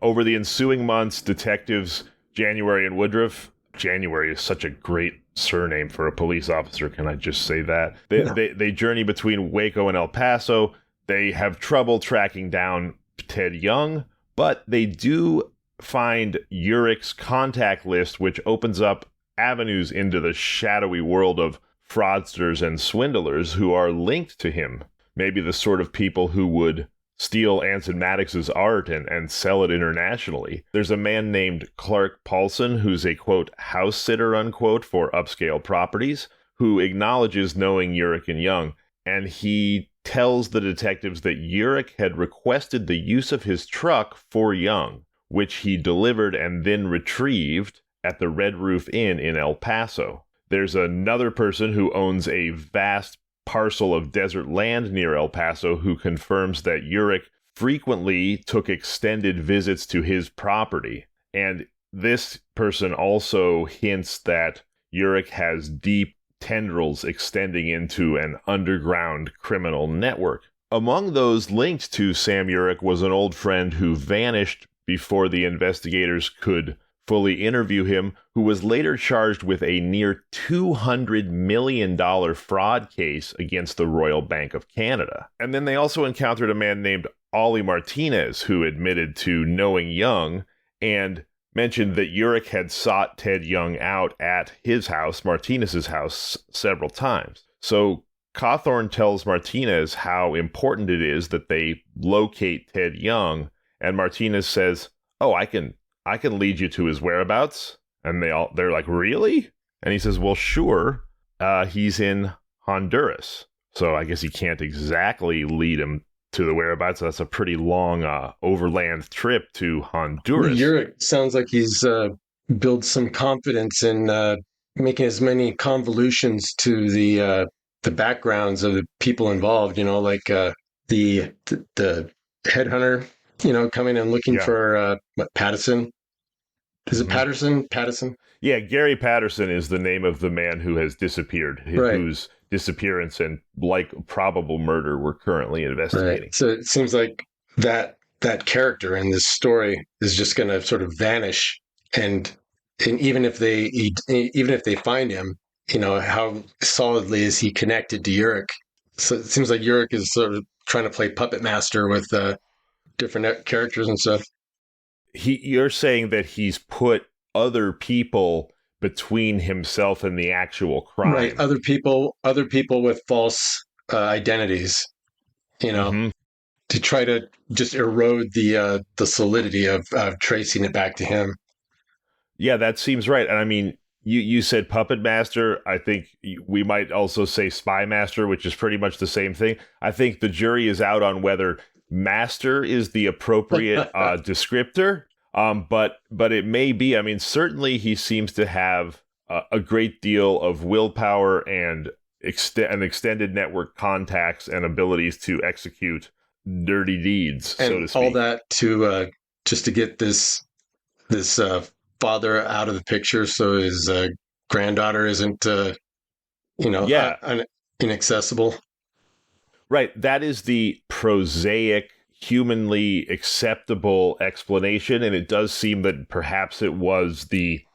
Over the ensuing months, detectives January and Woodruff. January is such a great surname for a police officer. Can I just say that? They journey between Waco and El Paso. They have trouble tracking down Ted Young, but they do find Urich's contact list, which opens up avenues into the shadowy world of fraudsters and swindlers who are linked to him. Maybe the sort of people who would steal Anson Maddocks' art and sell it internationally. There's a man named Clark Paulson, who's a, quote, house sitter, unquote, for upscale properties, who acknowledges knowing Urich and Young, and he tells the detectives that Urich had requested the use of his truck for Young, which he delivered and then retrieved at the Red Roof Inn in El Paso. There's another person who owns a vast parcel of desert land near El Paso who confirms that Urich frequently took extended visits to his property. And this person also hints that Urich has deep tendrils extending into an underground criminal network. Among those linked to Sam Urich was an old friend who vanished before the investigators could fully interview him, who was later charged with a near $200 million fraud case against the Royal Bank of Canada. And then they also encountered a man named Ollie Martinez, who admitted to knowing Young and mentioned that Urich had sought Ted Young out at his house, Martinez's house, several times. So Cawthorn tells Martinez how important it is that they locate Ted Young, and Martinez says, "Oh, I can lead you to his whereabouts." And they're like, "Really?" And he says, "Well, sure. He's in Honduras." So I guess he can't exactly lead him to the whereabouts. That's a pretty long overland trip to Honduras. Urich sounds like he's built some confidence in making as many convolutions to the backgrounds of the people involved. Like the headhunter, coming and looking for Patterson. Is it Patterson? Patterson? Yeah, Gary Patterson is the name of the man who has disappeared, whose disappearance and probable murder we're currently investigating. Right. So it seems like that character in this story is just going to sort of vanish, and even if they find him, how solidly is he connected to Urich? So it seems like Urich is sort of trying to play puppet master with different characters and stuff. You're saying that he's put other people between himself and the actual crime. Right. Other people with false identities, to try to just erode the solidity of tracing it back to him. Yeah, that seems right. And I mean, you said puppet master. I think we might also say spy master, which is pretty much the same thing. I think the jury is out on whether master is the appropriate descriptor. But it may be. I mean, certainly he seems to have a great deal of willpower and an extended network contacts and abilities to execute dirty deeds, and so to speak. All that to just to get this father out of the picture, so his granddaughter isn't inaccessible. Right. That is the prosaic, humanly acceptable explanation, and it does seem that perhaps it was the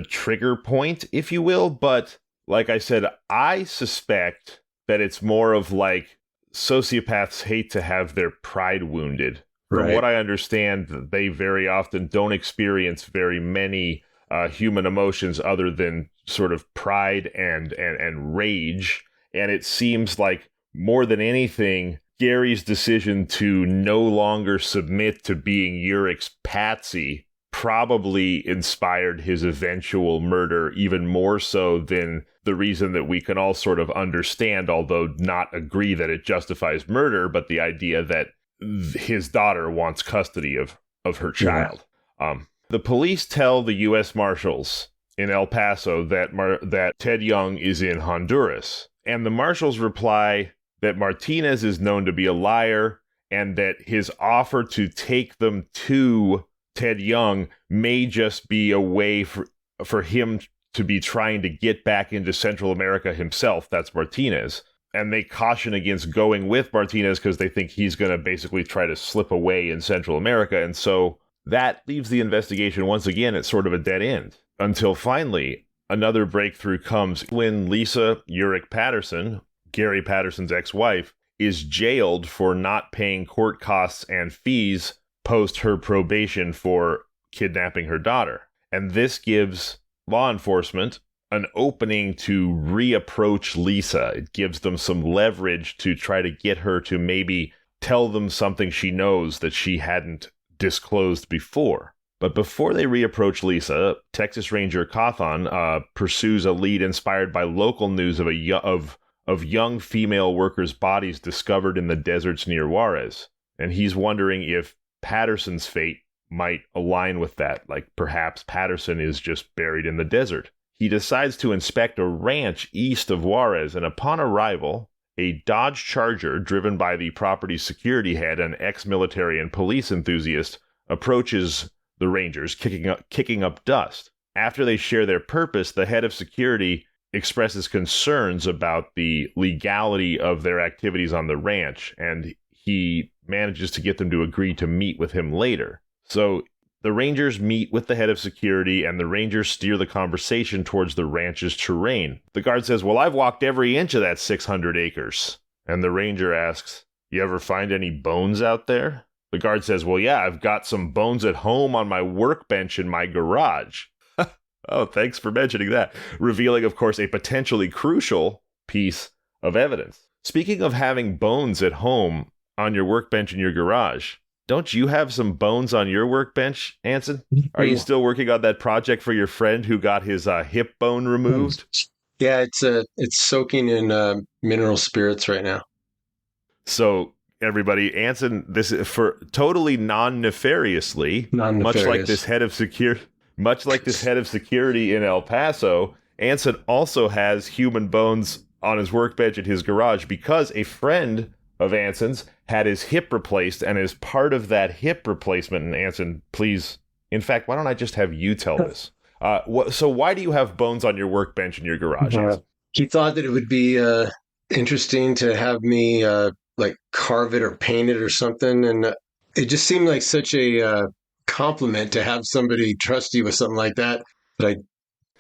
trigger point, if you will. But like I said, I suspect that it's more of like sociopaths hate to have their pride wounded. From what I understand, they very often don't experience very many human emotions other than sort of pride and rage. And it seems like more than anything, Gary's decision to no longer submit to being Urich's patsy probably inspired his eventual murder, even more so than the reason that we can all sort of understand, although not agree that it justifies murder, but the idea that his daughter wants custody of her child. Yeah. The police tell the U.S. Marshals in El Paso that Ted Young is in Honduras, and the Marshals reply that Martinez is known to be a liar and that his offer to take them to Ted Young may just be a way for him to be trying to get back into Central America himself. That's Martinez. And they caution against going with Martinez because they think he's going to basically try to slip away in Central America. And so that leaves the investigation once again at sort of a dead end. Until finally, another breakthrough comes when Lisa Urich Patterson, Gary Patterson's ex-wife, is jailed for not paying court costs and fees post her probation for kidnapping her daughter. And this gives law enforcement an opening to reapproach Lisa. It gives them some leverage to try to get her to maybe tell them something she knows that she hadn't disclosed before. But before they reapproach Lisa, Texas Ranger Cawthon pursues a lead inspired by local news of young female workers' bodies discovered in the deserts near Juarez. And he's wondering if Patterson's fate might align with that, like perhaps Patterson is just buried in the desert. He decides to inspect a ranch east of Juarez, and upon arrival, a Dodge Charger driven by the property's security head, an ex-military and police enthusiast, approaches the Rangers, kicking up dust. After they share their purpose, the head of security expresses concerns about the legality of their activities on the ranch, and he manages to get them to agree to meet with him later. So the Rangers meet with the head of security, and the Rangers steer the conversation towards the ranch's terrain. The guard says, well, I've walked every inch of that 600 acres. And the Ranger asks, you ever find any bones out there? The guard says, well, yeah, I've got some bones at home on my workbench in my garage. Oh, thanks for mentioning that. Revealing, of course, a potentially crucial piece of evidence. Speaking of having bones at home on your workbench in your garage, don't you have some bones on your workbench, Anson? Are you still working on that project for your friend who got his hip bone removed? Yeah, it's soaking in mineral spirits right now. So, everybody, Anson, this is for totally non-nefariously, much like this head of security in El Paso, Anson also has human bones on his workbench in his garage because a friend of Anson's had his hip replaced, and as part of that hip replacement, and Anson, please, in fact, why don't I just have you tell this? So why do you have bones on your workbench in your garage, Anson? He thought that it would be interesting to have me like carve it or paint it or something, and it just seemed like such a compliment to have somebody trust you with something like that, but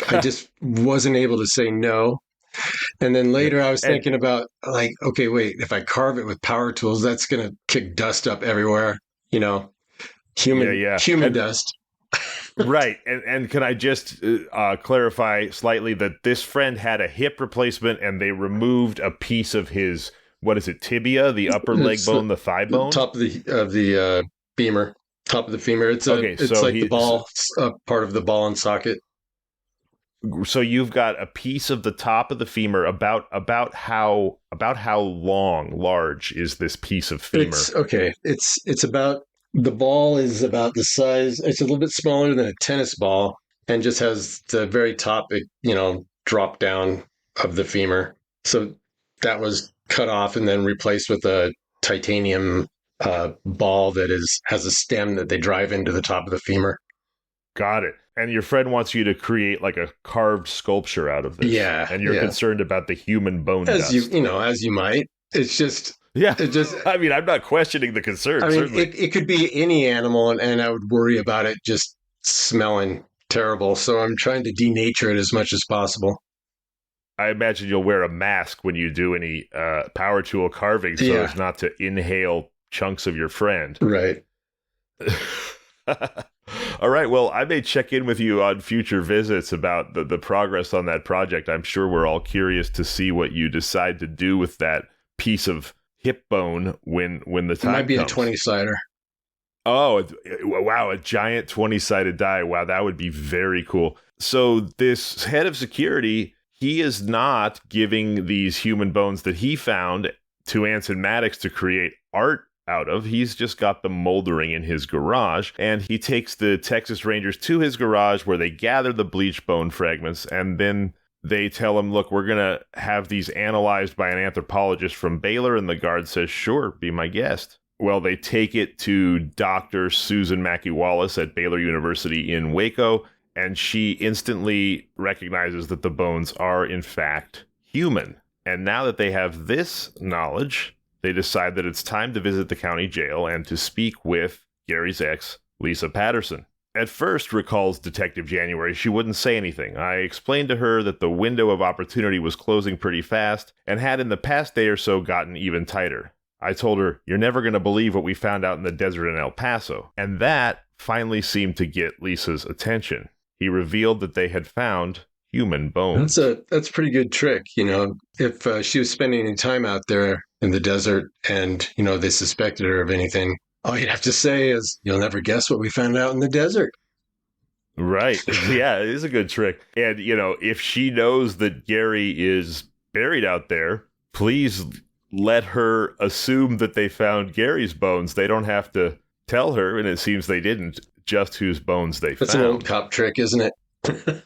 I just wasn't able to say no. And then later I was thinking about, like, okay, wait, if I carve it with power tools, that's going to kick dust up everywhere, human dust. Right. And can I just clarify slightly that this friend had a hip replacement and they removed a piece of his, what is it, tibia, the upper leg bone, the thigh bone? Top of the femur. Top of the femur. It's like the ball, part of the ball and socket. So you've got a piece of the top of the femur. About how large is this piece of femur? It's about, the ball is about the size. It's a little bit smaller than a tennis ball, and just has the very top, drop down of the femur. So that was cut off and then replaced with a titanium ball that has a stem that they drive into the top of the femur. Got it. And your friend wants you to create like a carved sculpture out of this. Yeah. And you're concerned about the human bone dust. As you might. It's just... Yeah. It just, I mean, I'm not questioning the concern, certainly. It could be any animal, and I would worry about it just smelling terrible. So I'm trying to denature it as much as possible. I imagine you'll wear a mask when you do any power tool carving so as not to inhale chunks of your friend. Right. All right. Well, I may check in with you on future visits about the progress on that project. I'm sure we're all curious to see what you decide to do with that piece of hip bone when the time It might be comes. a 20-sider. Oh, wow. A giant 20-sided die. Wow. That would be very cool. So this head of security, he is not giving these human bones that he found to Anson Maddocks to create art out of. He's just got them moldering in his garage, and he takes the Texas Rangers to his garage where they gather the bleached bone fragments, and then they tell him, look, we're going to have these analyzed by an anthropologist from Baylor, and the guard says, sure, be my guest. Well, they take it to Dr. Susan Mackey Wallace at Baylor University in Waco, and she instantly recognizes that the bones are, in fact, human. And now that they have this knowledge, they decide that it's time to visit the county jail and to speak with Gary's ex, Lisa Patterson. At first, recalls Detective January, she wouldn't say anything. I explained to her that the window of opportunity was closing pretty fast and had in the past day or so gotten even tighter. I told her, you're never going to believe what we found out in the desert in El Paso. And that finally seemed to get Lisa's attention. He revealed that they had found human bones. That's a pretty good trick. If she was spending any time out there in the desert and, they suspected her of anything, all you'd have to say is, you'll never guess what we found out in the desert. Right. Yeah, it is a good trick. And, if she knows that Gary is buried out there, please let her assume that they found Gary's bones. They don't have to tell her, and it seems they didn't, just whose bones they found. That's an old cop trick, isn't it?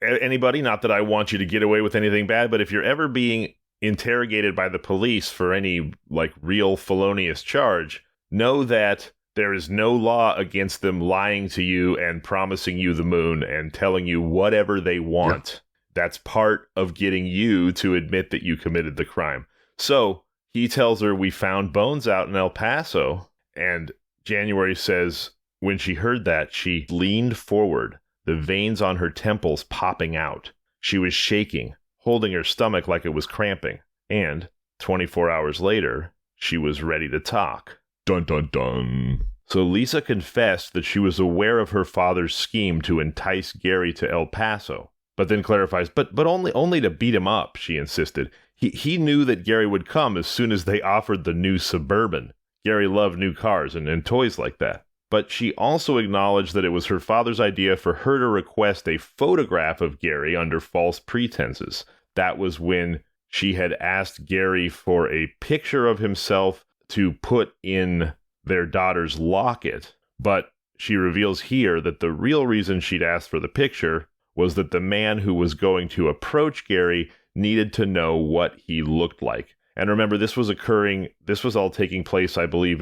Anybody, not that I want you to get away with anything bad, but if you're ever being interrogated by the police for any, real felonious charge, know that there is no law against them lying to you and promising you the moon and telling you whatever they want. That's part of getting you to admit that you committed the crime. So he tells her, we found bones out in El Paso. And January says when she heard that, she leaned forward, the veins on her temples popping out. She was shaking, holding her stomach like it was cramping. And 24 hours later, she was ready to talk. Dun, dun, dun. So Lisa confessed that she was aware of her father's scheme to entice Gary to El Paso, but then clarifies, but only to beat him up, she insisted. He knew that Gary would come as soon as they offered the new Suburban. Gary loved new cars and toys like that. But she also acknowledged that it was her father's idea for her to request a photograph of Gary under false pretenses. That was when she had asked Gary for a picture of himself to put in their daughter's locket. But she reveals here that the real reason she'd asked for the picture was that the man who was going to approach Gary needed to know what he looked like. And remember, this was all taking place, I believe,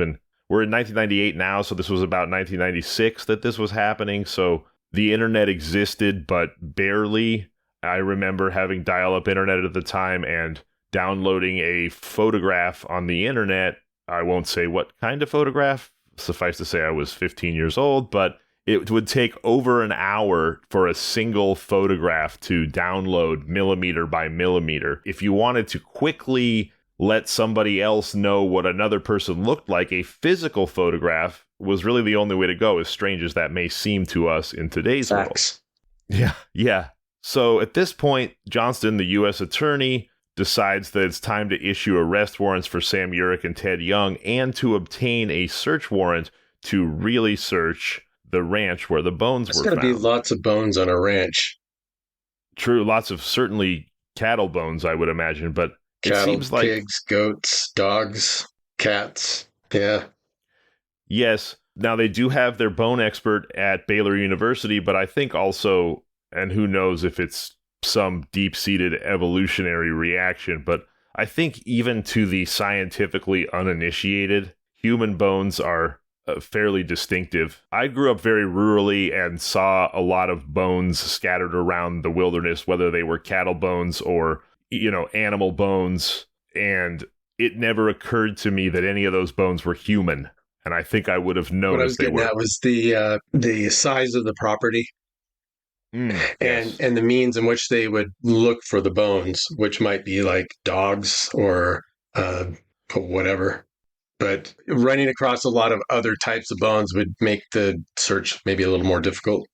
we're in 1998 now, so this was about 1996 that this was happening. So the internet existed, but barely. I remember having dial-up internet at the time and downloading a photograph on the internet. I won't say what kind of photograph. Suffice to say, I was 15 years old, but it would take over an hour for a single photograph to download millimeter by millimeter. If you wanted to quickly let somebody else know what another person looked like, a physical photograph was really the only way to go, as strange as that may seem to us in today's world. Yeah. So at this point, Johnston, the U.S. attorney, decides that it's time to issue arrest warrants for Sam Urich and Ted Young and to obtain a search warrant to really search the ranch where the bones were found. There's got to be lots of bones on a ranch. True, lots of certainly cattle bones, I would imagine, but cattle, it seems like pigs, goats, dogs, cats. Yeah. Yes. Now, they do have their bone expert at Baylor University, but I think also, and who knows if it's some deep-seated evolutionary reaction, but I think even to the scientifically uninitiated, human bones are fairly distinctive. I grew up very rurally and saw a lot of bones scattered around the wilderness, whether they were cattle bones or, animal bones, and it never occurred to me that any of those bones were human. And I think I would have known what I was if they getting were. at was the size of the property. Yes. And the means in which they would look for the bones, which might be like dogs or whatever. But running across a lot of other types of bones would make the search maybe a little more difficult.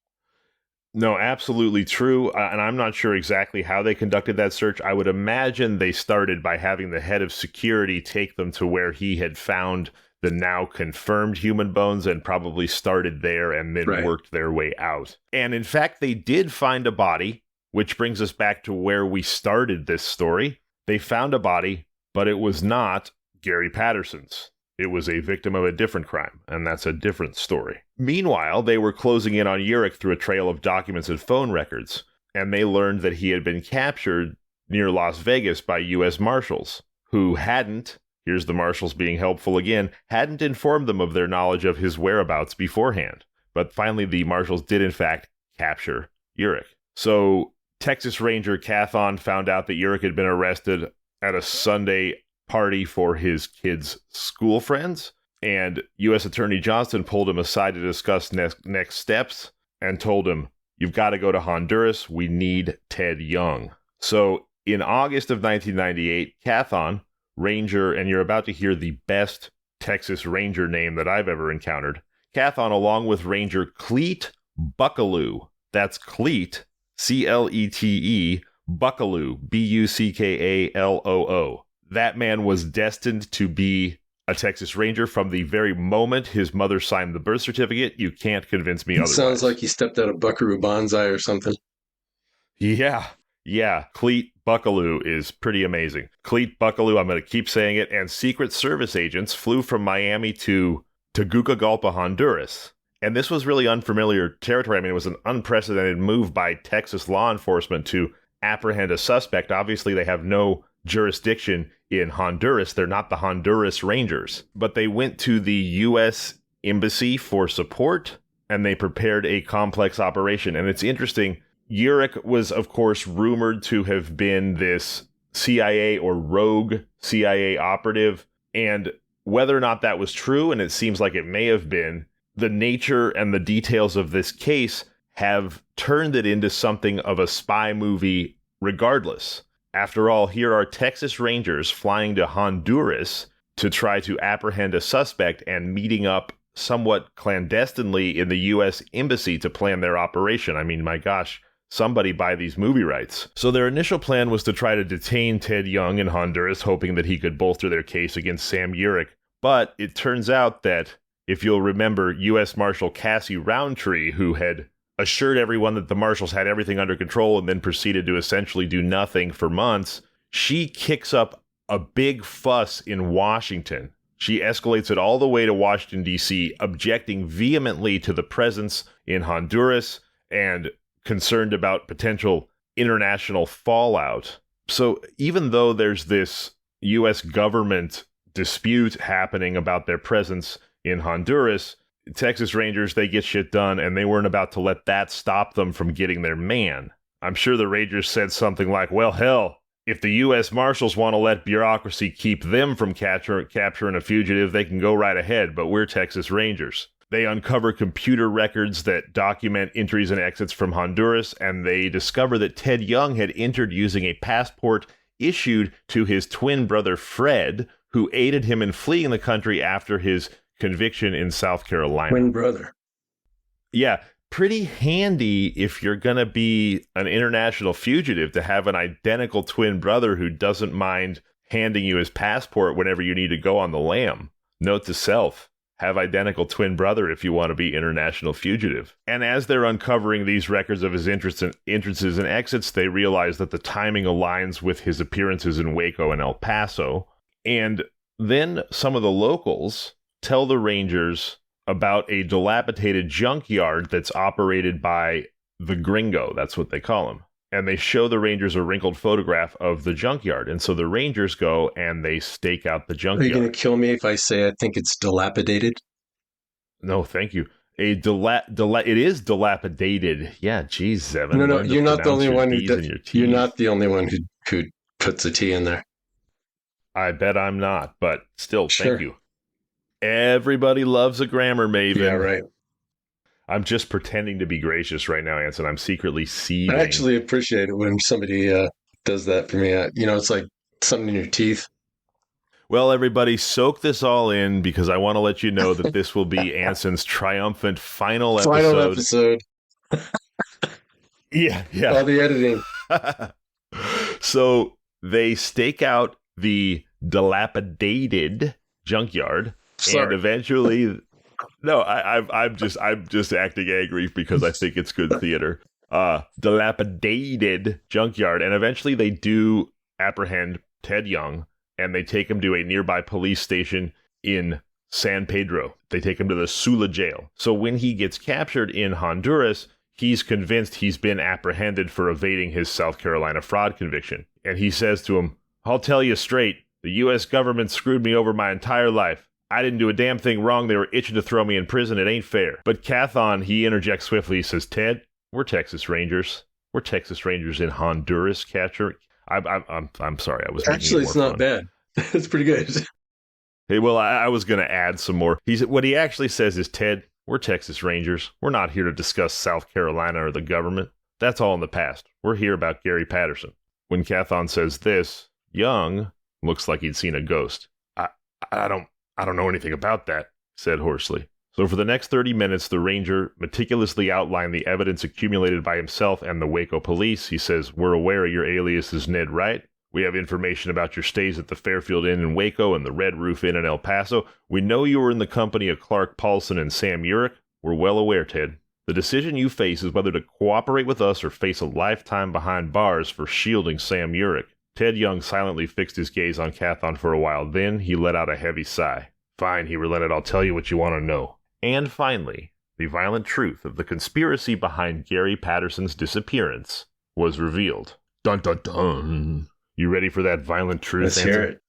No, absolutely true. And I'm not sure exactly how they conducted that search. I would imagine they started by having the head of security take them to where he had found the now confirmed human bones and probably started there and then worked their way out. And in fact, they did find a body, which brings us back to where we started this story. They found a body, but it was not Gary Patterson's. It was a victim of a different crime, and that's a different story. Meanwhile, they were closing in on Urich through a trail of documents and phone records, and they learned that he had been captured near Las Vegas by U.S. Marshals, who hadn't, here's the Marshals being helpful again, hadn't informed them of their knowledge of his whereabouts beforehand. But finally, the Marshals did, in fact, capture Urich. So Texas Ranger Cathon found out that Urich had been arrested at a Sunday party for his kids' school friends, and U.S. Attorney Johnston pulled him aside to discuss next steps and told him, you've got to go to Honduras. We need Ted Young. So in August of 1998, Cathon, Ranger, and you're about to hear the best Texas Ranger name that I've ever encountered, Cathon, along with Ranger Cleet Buckaloo, that's Cleet, C-L-E-T-E, Buckaloo, B-U-C-K-A-L-O-O. That man was destined to be a Texas Ranger from the very moment his mother signed the birth certificate. You can't convince me otherwise. Sounds like he stepped out of Buckaroo Banzai or something. Yeah. Cleet Buckaloo is pretty amazing. Cleet Buckaloo, I'm going to keep saying it, and Secret Service agents flew from Miami to Tegucigalpa, Honduras. And this was really unfamiliar territory. I mean, it was an unprecedented move by Texas law enforcement to apprehend a suspect. Obviously, they have no jurisdiction in Honduras. They're not the Honduras Rangers, but they went to the U.S. Embassy for support, and they prepared a complex operation. And it's interesting, Urich was, of course, rumored to have been this CIA or rogue CIA operative, and whether or not that was true, and it seems like it may have been, the nature and the details of this case have turned it into something of a spy movie regardless. After all, here are Texas Rangers flying to Honduras to try to apprehend a suspect and meeting up somewhat clandestinely in the U.S. Embassy to plan their operation. I mean, my gosh, somebody buy these movie rights. So their initial plan was to try to detain Ted Young in Honduras, hoping that he could bolster their case against Sam Urich. But it turns out that, if you'll remember, U.S. Marshal Cassie Roundtree, who had assured everyone that the marshals had everything under control and then proceeded to essentially do nothing for months, she kicks up a big fuss in Washington. She escalates it all the way to Washington, D.C., objecting vehemently to the presence in Honduras and concerned about potential international fallout. So even though there's this U.S. government dispute happening about their presence in Honduras, Texas Rangers, they get shit done, and they weren't about to let that stop them from getting their man. I'm sure the Rangers said something like, well, hell, if the U.S. Marshals want to let bureaucracy keep them from capturing a fugitive, they can go right ahead, but we're Texas Rangers. They uncover computer records that document entries and exits from Honduras, and they discover that Ted Young had entered using a passport issued to his twin brother Fred, who aided him in fleeing the country after his conviction in South Carolina. Twin brother. Yeah, pretty handy if you're going to be an international fugitive to have an identical twin brother who doesn't mind handing you his passport whenever you need to go on the lam. Note to self, have identical twin brother if you want to be international fugitive. And as they're uncovering these records of his entrances and exits, they realize that the timing aligns with his appearances in Waco and El Paso. And then some of the locals tell the Rangers about a dilapidated junkyard that's operated by the gringo. That's what they call him. And they show the Rangers a wrinkled photograph of the junkyard. And so the Rangers go and they stake out the junkyard. Are you going to kill me if I say I think it's dilapidated? No, thank you. It is dilapidated. Yeah, geez, Evan. No, you're not the only one you're not the only one who puts a T in there. I bet I'm not, but still, Sure. Thank you. Everybody loves a grammar maven. Yeah, right. I'm just pretending to be gracious right now, Anson. I'm secretly seething. I actually appreciate it when somebody does that for me. It's like something in your teeth. Well, everybody, soak this all in because I want to let you know that this will be Anson's triumphant final episode. Yeah. All the editing. So they stake out the dilapidated junkyard. Sorry. And eventually, no, I'm just acting angry because I think it's good theater. Dilapidated junkyard, and eventually they do apprehend Ted Young, and they take him to a nearby police station in San Pedro. They take him to the Sula jail. So when he gets captured in Honduras, he's convinced he's been apprehended for evading his South Carolina fraud conviction, and he says to him, "I'll tell you straight, the U.S. government screwed me over my entire life. I didn't do a damn thing wrong. They were itching to throw me in prison. It ain't fair." But Cathon, he interjects swiftly. He says, "Ted, we're Texas Rangers. We're Texas Rangers in Honduras, catcher." I'm sorry. I was Actually, it's not bad. It's pretty good. Hey, well, I was going to add some more. What he actually says is, "Ted, we're Texas Rangers. We're not here to discuss South Carolina or the government. That's all in the past. We're here about Gary Patterson." When Cathon says this, Young looks like he'd seen a ghost. I don't know anything about that," said hoarsely. So for the next 30 minutes, the Ranger meticulously outlined the evidence accumulated by himself and the Waco police. He says, "We're aware your alias is Ned Wright. We have information about your stays at the Fairfield Inn in Waco and the Red Roof Inn in El Paso. We know you were in the company of Clark Paulson and Sam Urich. We're well aware, Ted. The decision you face is whether to cooperate with us or face a lifetime behind bars for shielding Sam Urich." Ted Young silently fixed his gaze on Cathon for a while. Then he let out a heavy sigh. "Fine," he relented. "I'll tell you what you want to know." And finally, the violent truth of the conspiracy behind Gary Patterson's disappearance was revealed. Dun dun dun. You ready for that violent truth? Let's hear it.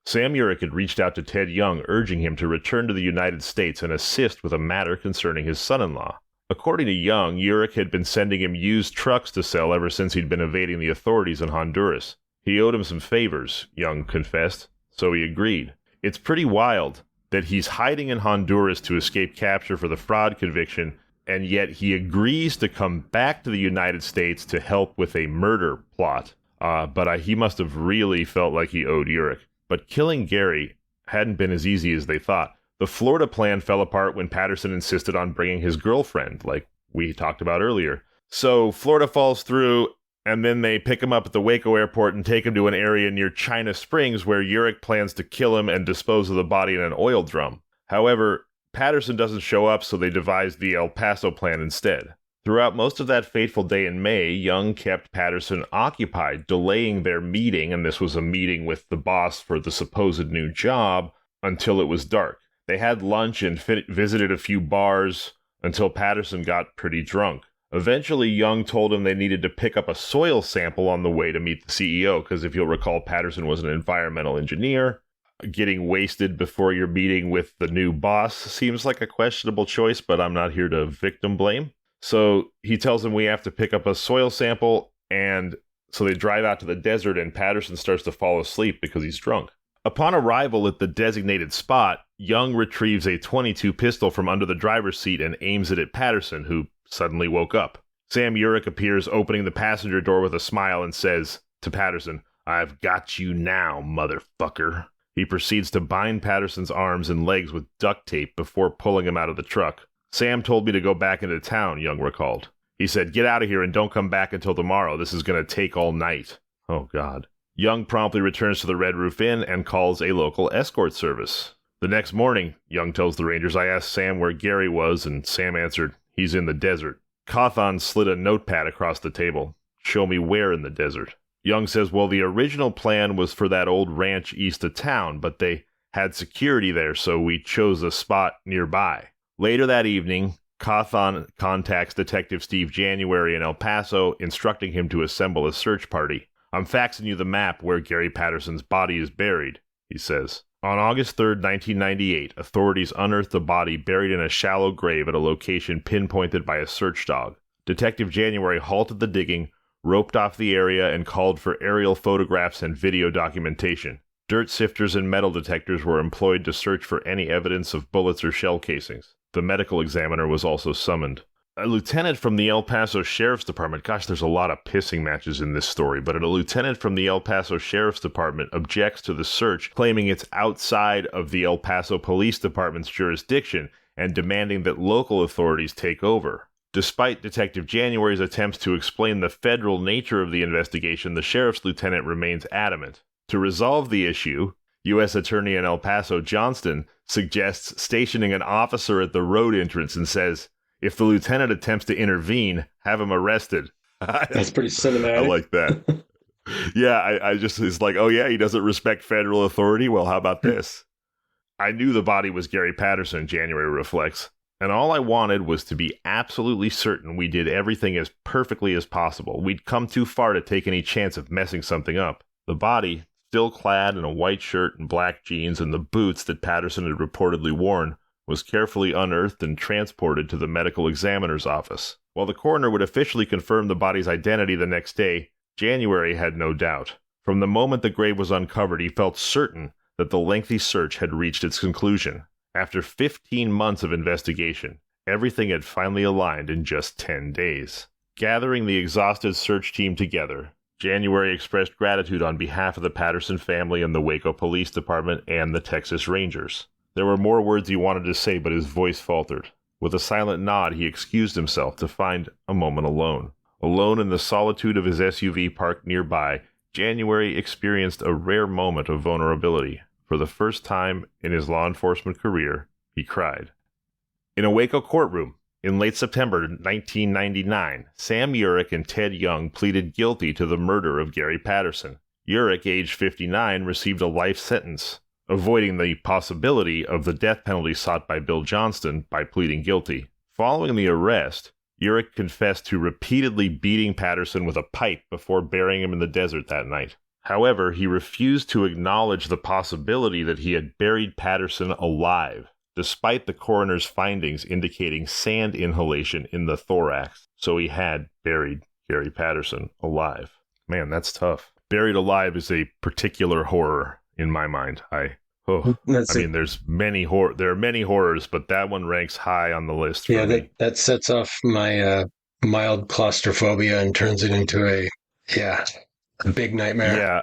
Sam Urich had reached out to Ted Young, urging him to return to the United States and assist with a matter concerning his son-in-law. According to Young, Urich had been sending him used trucks to sell ever since he'd been evading the authorities in Honduras. He owed him some favors, Young confessed, so he agreed. It's pretty wild that he's hiding in Honduras to escape capture for the fraud conviction, and yet he agrees to come back to the United States to help with a murder plot. But he must have really felt like he owed Urich. But killing Gary hadn't been as easy as they thought. The Florida plan fell apart when Patterson insisted on bringing his girlfriend, like we talked about earlier. So Florida falls through, and then they pick him up at the Waco airport and take him to an area near China Springs where Urich plans to kill him and dispose of the body in an oil drum. However, Patterson doesn't show up, so they devise the El Paso plan instead. Throughout most of that fateful day in May, Young kept Patterson occupied, delaying their meeting, and this was a meeting with the boss for the supposed new job, until it was dark. They had lunch and visited a few bars until Patterson got pretty drunk. Eventually, Young told him they needed to pick up a soil sample on the way to meet the CEO, because if you'll recall, Patterson was an environmental engineer. Getting wasted before your meeting with the new boss seems like a questionable choice, but I'm not here to victim blame. So he tells him we have to pick up a soil sample, and so they drive out to the desert, and Patterson starts to fall asleep because he's drunk. Upon arrival at the designated spot, Young retrieves a .22 pistol from under the driver's seat and aims it at Patterson, who suddenly woke up. Sam Urich appears, opening the passenger door with a smile, and says to Patterson, "I've got you now, motherfucker." He proceeds to bind Patterson's arms and legs with duct tape before pulling him out of the truck. "Sam told me to go back into town," Young recalled. He said, "Get out of here and don't come back until tomorrow. This is going to take all night." Oh, God. Young promptly returns to the Red Roof Inn and calls a local escort service. The next morning, Young tells the Rangers, "I asked Sam where Gary was, and Sam answered, he's in the desert." Cawthon slid a notepad across the table. "Show me where in the desert." Young says, well, the original plan was for that old ranch east of town, but they had security there, so we chose a spot nearby. Later that evening, Cawthon contacts Detective Steve January in El Paso, instructing him to assemble a search party. "I'm faxing you the map where Gary Patterson's body is buried," he says. On August 3rd, 1998, authorities unearthed a body buried in a shallow grave at a location pinpointed by a search dog. Detective January halted the digging, roped off the area, and called for aerial photographs and video documentation. Dirt sifters and metal detectors were employed to search for any evidence of bullets or shell casings. The medical examiner was also summoned. A lieutenant from the El Paso Sheriff's Department, gosh, there's a lot of pissing matches in this story, but a lieutenant from the El Paso Sheriff's Department objects to the search, claiming it's outside of the El Paso Police Department's jurisdiction and demanding that local authorities take over. Despite Detective January's attempts to explain the federal nature of the investigation, the sheriff's lieutenant remains adamant. To resolve the issue, U.S. Attorney in El Paso Johnston suggests stationing an officer at the road entrance and says, if the lieutenant attempts to intervene, have him arrested. That's pretty cinematic. I like that. Yeah, I just, it's like, oh yeah, he doesn't respect federal authority? Well, how about this? I knew the body was Gary Patterson, January reflects, and all I wanted was to be absolutely certain we did everything as perfectly as possible. We'd come too far to take any chance of messing something up. The body, still clad in a white shirt and black jeans and the boots that Patterson had reportedly worn, was carefully unearthed and transported to the medical examiner's office. While the coroner would officially confirm the body's identity the next day, January had no doubt. From the moment the grave was uncovered, he felt certain that the lengthy search had reached its conclusion. After 15 months of investigation, everything had finally aligned in just 10 days. Gathering the exhausted search team together, January expressed gratitude on behalf of the Patterson family and the Waco Police Department and the Texas Rangers. There were more words he wanted to say, but his voice faltered. With a silent nod, he excused himself to find a moment alone. Alone in the solitude of his SUV parked nearby, January experienced a rare moment of vulnerability. For the first time in his law enforcement career, he cried. In a Waco courtroom, in late September 1999, Sam Urich and Ted Young pleaded guilty to the murder of Gary Patterson. Urich, aged 59, received a life sentence, avoiding the possibility of the death penalty sought by Bill Johnston by pleading guilty. Following the arrest, Urich confessed to repeatedly beating Patterson with a pipe before burying him in the desert that night. However, he refused to acknowledge the possibility that he had buried Patterson alive. despite the coroner's findings indicating sand inhalation in the thorax. So he had buried Gary Patterson alive. Man, that's tough. Buried alive is a particular horror in my mind. There's many there are many horrors, but that one ranks high on the list for me. That sets off my mild claustrophobia and turns it into a big nightmare. Yeah.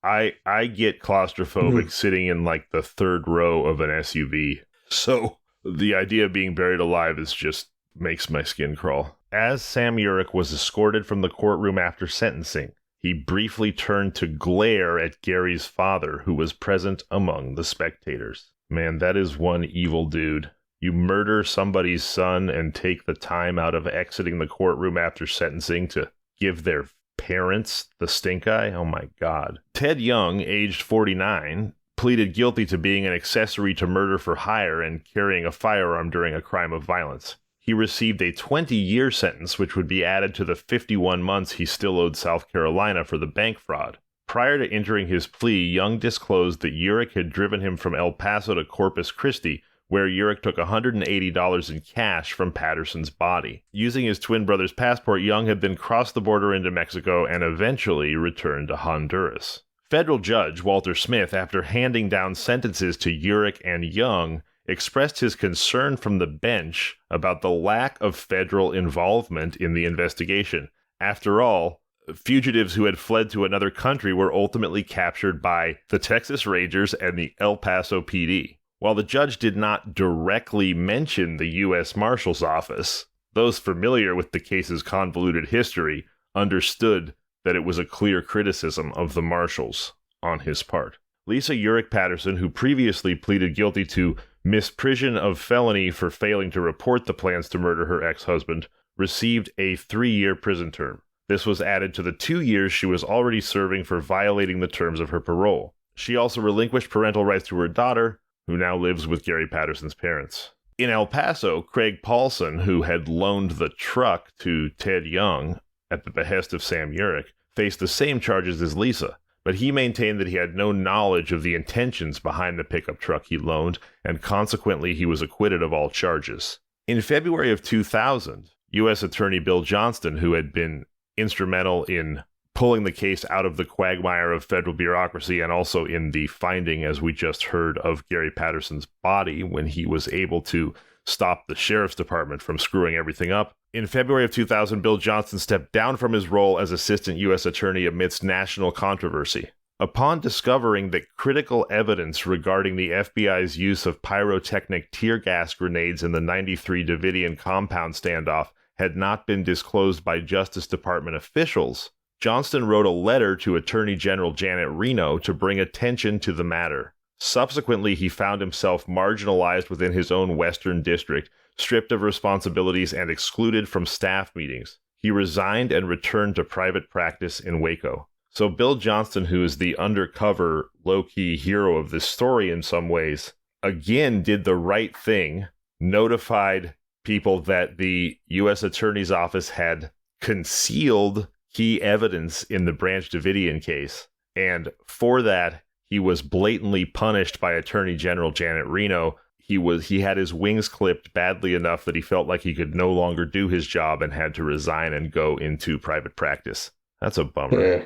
I get claustrophobic sitting in like the third row of an SUV. So the idea of being buried alive is just makes my skin crawl. As Sam Urich was escorted from the courtroom after sentencing, he briefly turned to glare at Gary's father, who was present among the spectators. Man, that is one evil dude. You murder somebody's son and take the time out of exiting the courtroom after sentencing to give their parents the stink eye? Oh my God. Ted Young, aged 49, pleaded guilty to being an accessory to murder for hire and carrying a firearm during a crime of violence. He received a 20-year sentence, which would be added to the 51 months he still owed South Carolina for the bank fraud. Prior to entering his plea, Young disclosed that Urich had driven him from El Paso to Corpus Christi, where Urich took $180 in cash from Patterson's body. Using his twin brother's passport, Young had then crossed the border into Mexico and eventually returned to Honduras. Federal Judge Walter Smith, after handing down sentences to Urich and Young, expressed his concern from the bench about the lack of federal involvement in the investigation. After all, fugitives who had fled to another country were ultimately captured by the Texas Rangers and the El Paso PD. While the judge did not directly mention the U.S. Marshal's Office, those familiar with the case's convoluted history understood that it was a clear criticism of the Marshals on his part. Lisa Urich Patterson, who previously pleaded guilty to misprision of felony for failing to report the plans to murder her ex-husband, received a 3-year prison term. This was added to the 2 years she was already serving for violating the terms of her parole. She also relinquished parental rights to her daughter, who now lives with Gary Patterson's parents. In El Paso, Craig Paulson, who had loaned the truck to Ted Young at the behest of Sam Urich, faced the same charges as Lisa, but he maintained that he had no knowledge of the intentions behind the pickup truck he loaned, and consequently he was acquitted of all charges. In February of 2000, U.S. Attorney Bill Johnston, who had been instrumental in pulling the case out of the quagmire of federal bureaucracy and also in the finding, as we just heard, of Gary Patterson's body when he was able to stop the sheriff's department from screwing everything up. In February of 2000, Bill Johnston stepped down from his role as assistant U.S. attorney amidst national controversy. Upon discovering that critical evidence regarding the FBI's use of pyrotechnic tear gas grenades in the 93 Davidian compound standoff had not been disclosed by Justice Department officials, Johnston wrote a letter to Attorney General Janet Reno to bring attention to the matter. Subsequently, he found himself marginalized within his own Western district, stripped of responsibilities and excluded from staff meetings. He resigned and returned to private practice in Waco. So Bill Johnston, who is the undercover, low-key hero of this story in some ways, again did the right thing, notified people that the U.S. Attorney's Office had concealed key evidence in the Branch Davidian case, and for that, he was blatantly punished by Attorney General Janet Reno. He had his wings clipped badly enough that he felt like he could no longer do his job and had to resign and go into private practice. That's a bummer. Yeah.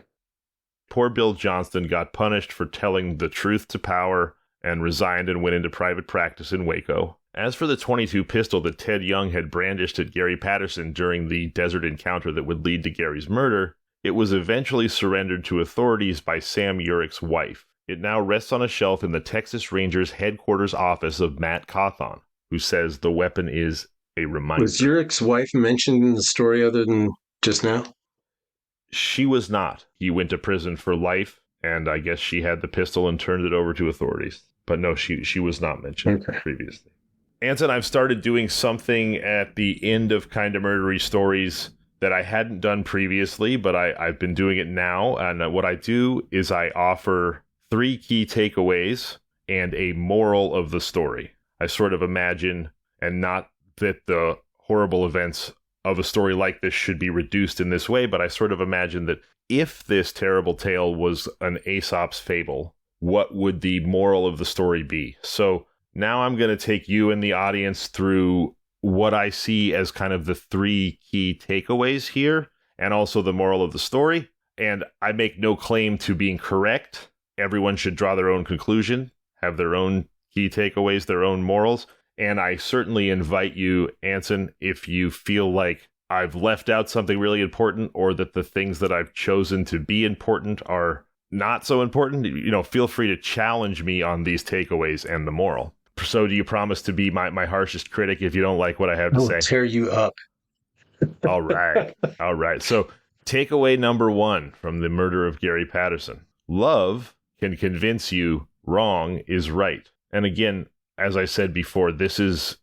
Poor Bill Johnston got punished for telling the truth to power and resigned and went into private practice in Waco. As for the .22 pistol that Ted Young had brandished at Gary Patterson during the desert encounter that would lead to Gary's murder, it was eventually surrendered to authorities by Sam Urich's wife. It now rests on a shelf in the Texas Rangers headquarters office of Matt Cawthon, who says the weapon is a reminder. Was Urich's wife mentioned in the story other than just now? She was not. He went to prison for life, and I guess she had the pistol and turned it over to authorities. But no, she was not mentioned previously. Anson, I've started doing something at the end of Kinda Murdery Stories that I hadn't done previously, but I've been doing it now. And what I do is I offer 3 key takeaways and a moral of the story. I sort of imagine, and not that the horrible events of a story like this should be reduced in this way, but I sort of imagine that if this terrible tale was an Aesop's fable, what would the moral of the story be? So Now I'm going to take you and the audience through what I see as kind of the 3 key takeaways here, and also the moral of the story. And I make no claim to being correct. Everyone should draw their own conclusion, have their own key takeaways, their own morals. And I certainly invite you, Anson, if you feel like I've left out something really important, or that the things that I've chosen to be important are not so important, feel free to challenge me on these takeaways and the moral. So do you promise to be my harshest critic if you don't like what I have to say? I'll tear you up. All right. All right. So takeaway number 1 from the murder of Gary Patterson. Love can convince you wrong is right. And again, as I said before, this is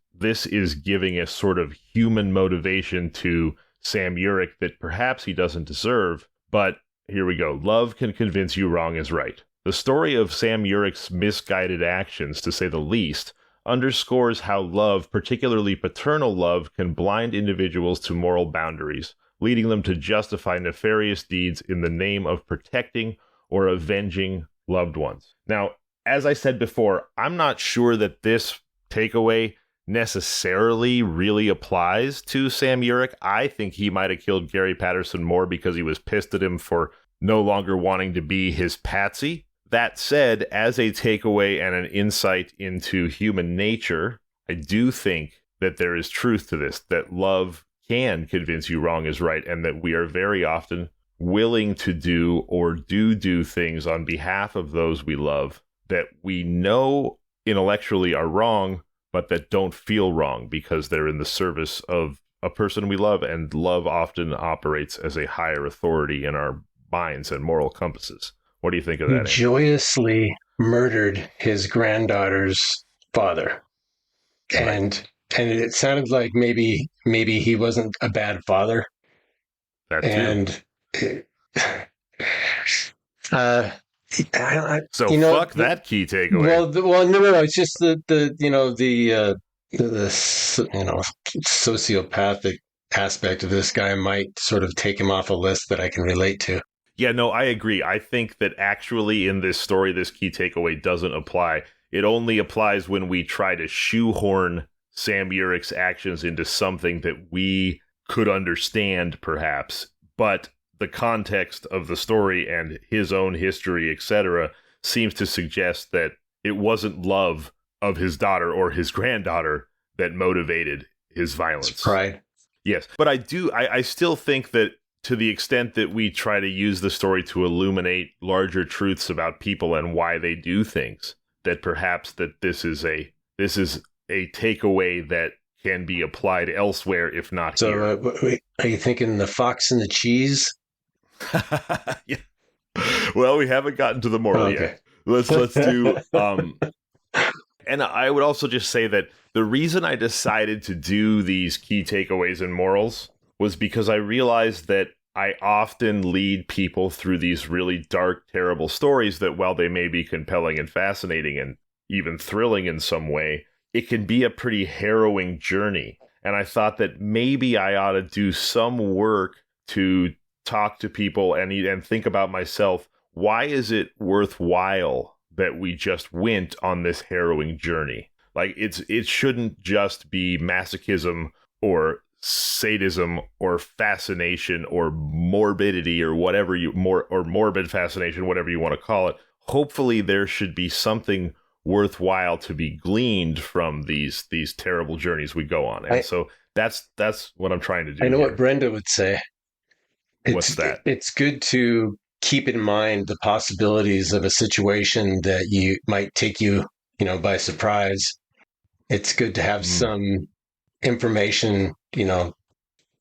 giving a sort of human motivation to Sam Urich that perhaps he doesn't deserve. But here we go. Love can convince you wrong is right. The story of Sam Urich's misguided actions, to say the least, underscores how love, particularly paternal love, can blind individuals to moral boundaries, leading them to justify nefarious deeds in the name of protecting or avenging loved ones. Now, as I said before, I'm not sure that this takeaway necessarily really applies to Sam Urich. I think he might have killed Gary Patterson more because he was pissed at him for no longer wanting to be his patsy. That said, as a takeaway and an insight into human nature, I do think that there is truth to this, that love can convince you wrong is right, and that we are very often willing to do or do things on behalf of those we love that we know intellectually are wrong, but that don't feel wrong because they're in the service of a person we love, and love often operates as a higher authority in our minds and moral compasses. What do you think of that? He joyously murdered his granddaughter's father. Right. And it sounded like maybe he wasn't a bad father. That too. And so fuck that key takeaway. No. It's just the sociopathic aspect of this guy might sort of take him off a list that I can relate to. Yeah, no, I agree. I think that actually in this story, this key takeaway doesn't apply. It only applies when we try to shoehorn Sam Urich's actions into something that we could understand, perhaps. But the context of the story and his own history, etc., seems to suggest that it wasn't love of his daughter or his granddaughter that motivated his violence. It's pride. Yes, but I still think that to the extent that we try to use the story to illuminate larger truths about people and why they do things, that perhaps that this is a takeaway that can be applied elsewhere, if not here. So, are you thinking the fox and the cheese? Yeah. Well, we haven't gotten to the moral yet. Let's do. And I would also just say that the reason I decided to do these key takeaways and morals was because I realized that I often lead people through these really dark, terrible stories that, while they may be compelling and fascinating and even thrilling in some way, it can be a pretty harrowing journey. And I thought that maybe I ought to do some work to talk to people and think about myself. Why is it worthwhile that we just went on this harrowing journey? Like, it shouldn't just be masochism or sadism or fascination or morbidity or whatever or morbid fascination, whatever you want to call it. Hopefully there should be something worthwhile to be gleaned from these terrible journeys we go on. And so that's what I'm trying to do. I know here. what Brenda would say. What's that? It's good to keep in mind the possibilities of a situation that you might take you by surprise. It's good to have some information, in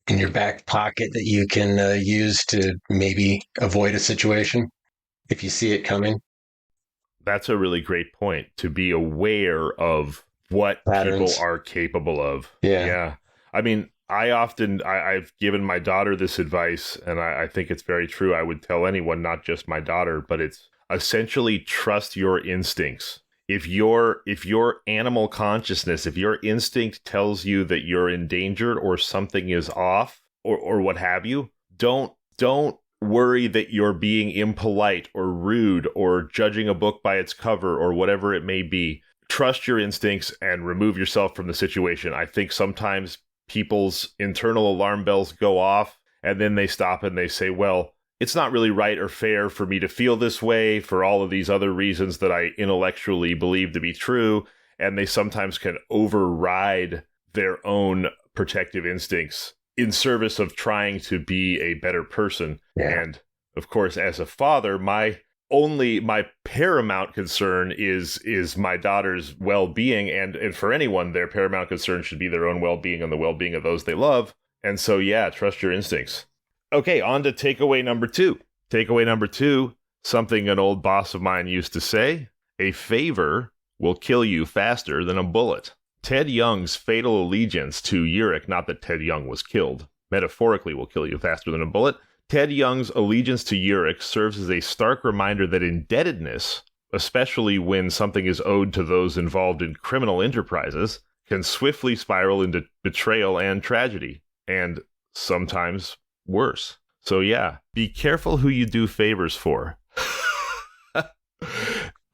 your back pocket that you can use to maybe avoid a situation if you see it coming. That's a really great point, to be aware of what Patterns. people are capable of. Yeah. I mean, I've given my daughter this advice, and I think it's very true. I would tell anyone, not just my daughter, but it's essentially trust your instincts. If your animal consciousness, if your instinct tells you that you're endangered or something is off or what have you, don't worry that you're being impolite or rude or judging a book by its cover or whatever it may be. trust your instincts and remove yourself from the situation. I think sometimes people's internal alarm bells go off and then they stop and they say, well, it's not really right or fair for me to feel this way for all of these other reasons that I intellectually believe to be true. And they sometimes can override their own protective instincts in service of trying to be a better person. Yeah. And of course, as a father, my paramount concern is my daughter's well-being, and for anyone, their paramount concern should be their own well-being and the well-being of those they love. And so, yeah, trust your instincts. Okay, on to takeaway number 2. Takeaway number 2, something an old boss of mine used to say: a favor will kill you faster than a bullet. Ted Young's fatal allegiance to Urich, not that Ted Young was killed, metaphorically will kill you faster than a bullet. Ted Young's allegiance to Urich serves as a stark reminder that indebtedness, especially when something is owed to those involved in criminal enterprises, can swiftly spiral into betrayal and tragedy, and sometimes worse. So yeah, be careful who you do favors for.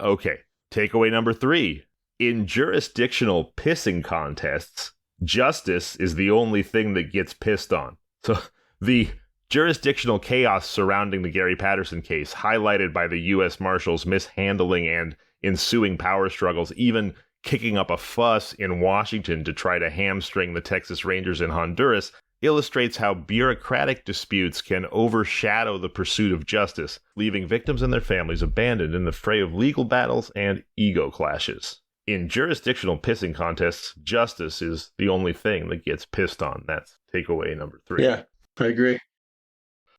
Okay, takeaway number 3. In jurisdictional pissing contests, justice is the only thing that gets pissed on. So the jurisdictional chaos surrounding the Gary Patterson case, highlighted by the U.S. Marshals mishandling and ensuing power struggles, even kicking up a fuss in Washington to try to hamstring the Texas Rangers in Honduras, illustrates how bureaucratic disputes can overshadow the pursuit of justice, leaving victims and their families abandoned in the fray of legal battles and ego clashes. In jurisdictional pissing contests, justice is the only thing that gets pissed on. That's takeaway number 3. Yeah, I agree.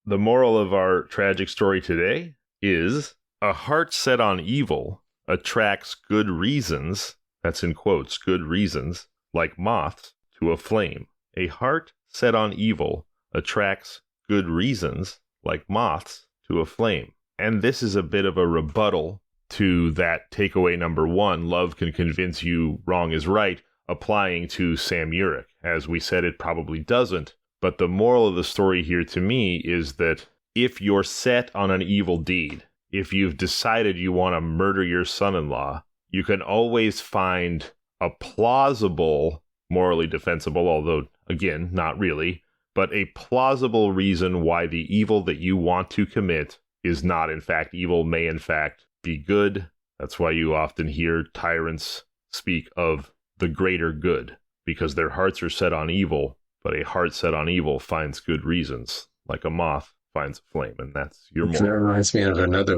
The moral of our tragic story today is: a heart set on evil attracts good reasons, that's in quotes, good reasons, like moths to a flame. A heart set on evil attracts good reasons, like moths to a flame. And this is a bit of a rebuttal to that takeaway number 1, love can convince you wrong is right, applying to Sam Urich. As we said, it probably doesn't. But the moral of the story here to me is that if you're set on an evil deed, if you've decided you want to murder your son-in-law, you can always find a plausible, morally defensible, although, again, not really, but a plausible reason why the evil that you want to commit is not, in fact, evil, may, in fact, be good. That's why you often hear tyrants speak of the greater good, because their hearts are set on evil. But a heart set on evil finds good reasons, like a moth finds a flame, and that's your moral. That reminds me of another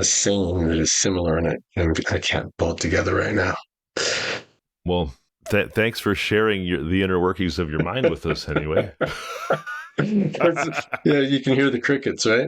saying that is similar, and I can't pull it together right now. Well, thanks for sharing the inner workings of your mind with us, anyway. Yeah, you can hear the crickets, right?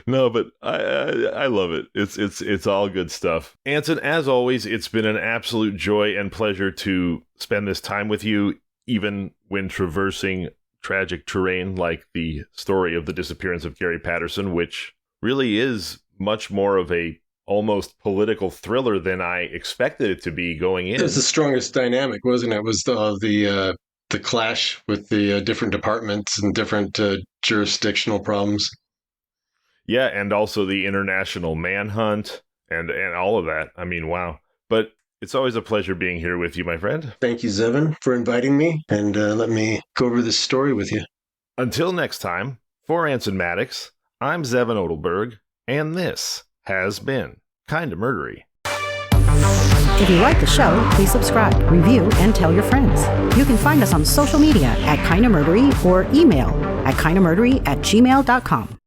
No, but I love it. It's all good stuff. Anson, as always, it's been an absolute joy and pleasure to spend this time with you, even when traversing tragic terrain like the story of the disappearance of Gary Patterson, which really is much more of a almost political thriller than I expected it to be going in. It was the strongest dynamic, wasn't it? It was the clash with the different departments and different jurisdictional problems. Yeah, and also the international manhunt and all of that. I mean, wow. But it's always a pleasure being here with you, my friend. Thank you, Zevin, for inviting me, and let me go over this story with you. Until next time, for Anson Maddocks, I'm Zevin Odelberg, and this has been Kinda Murdery. If you like the show, please subscribe, review, and tell your friends. You can find us on social media at Kinda Murdery or email at kindamurdery@gmail.com.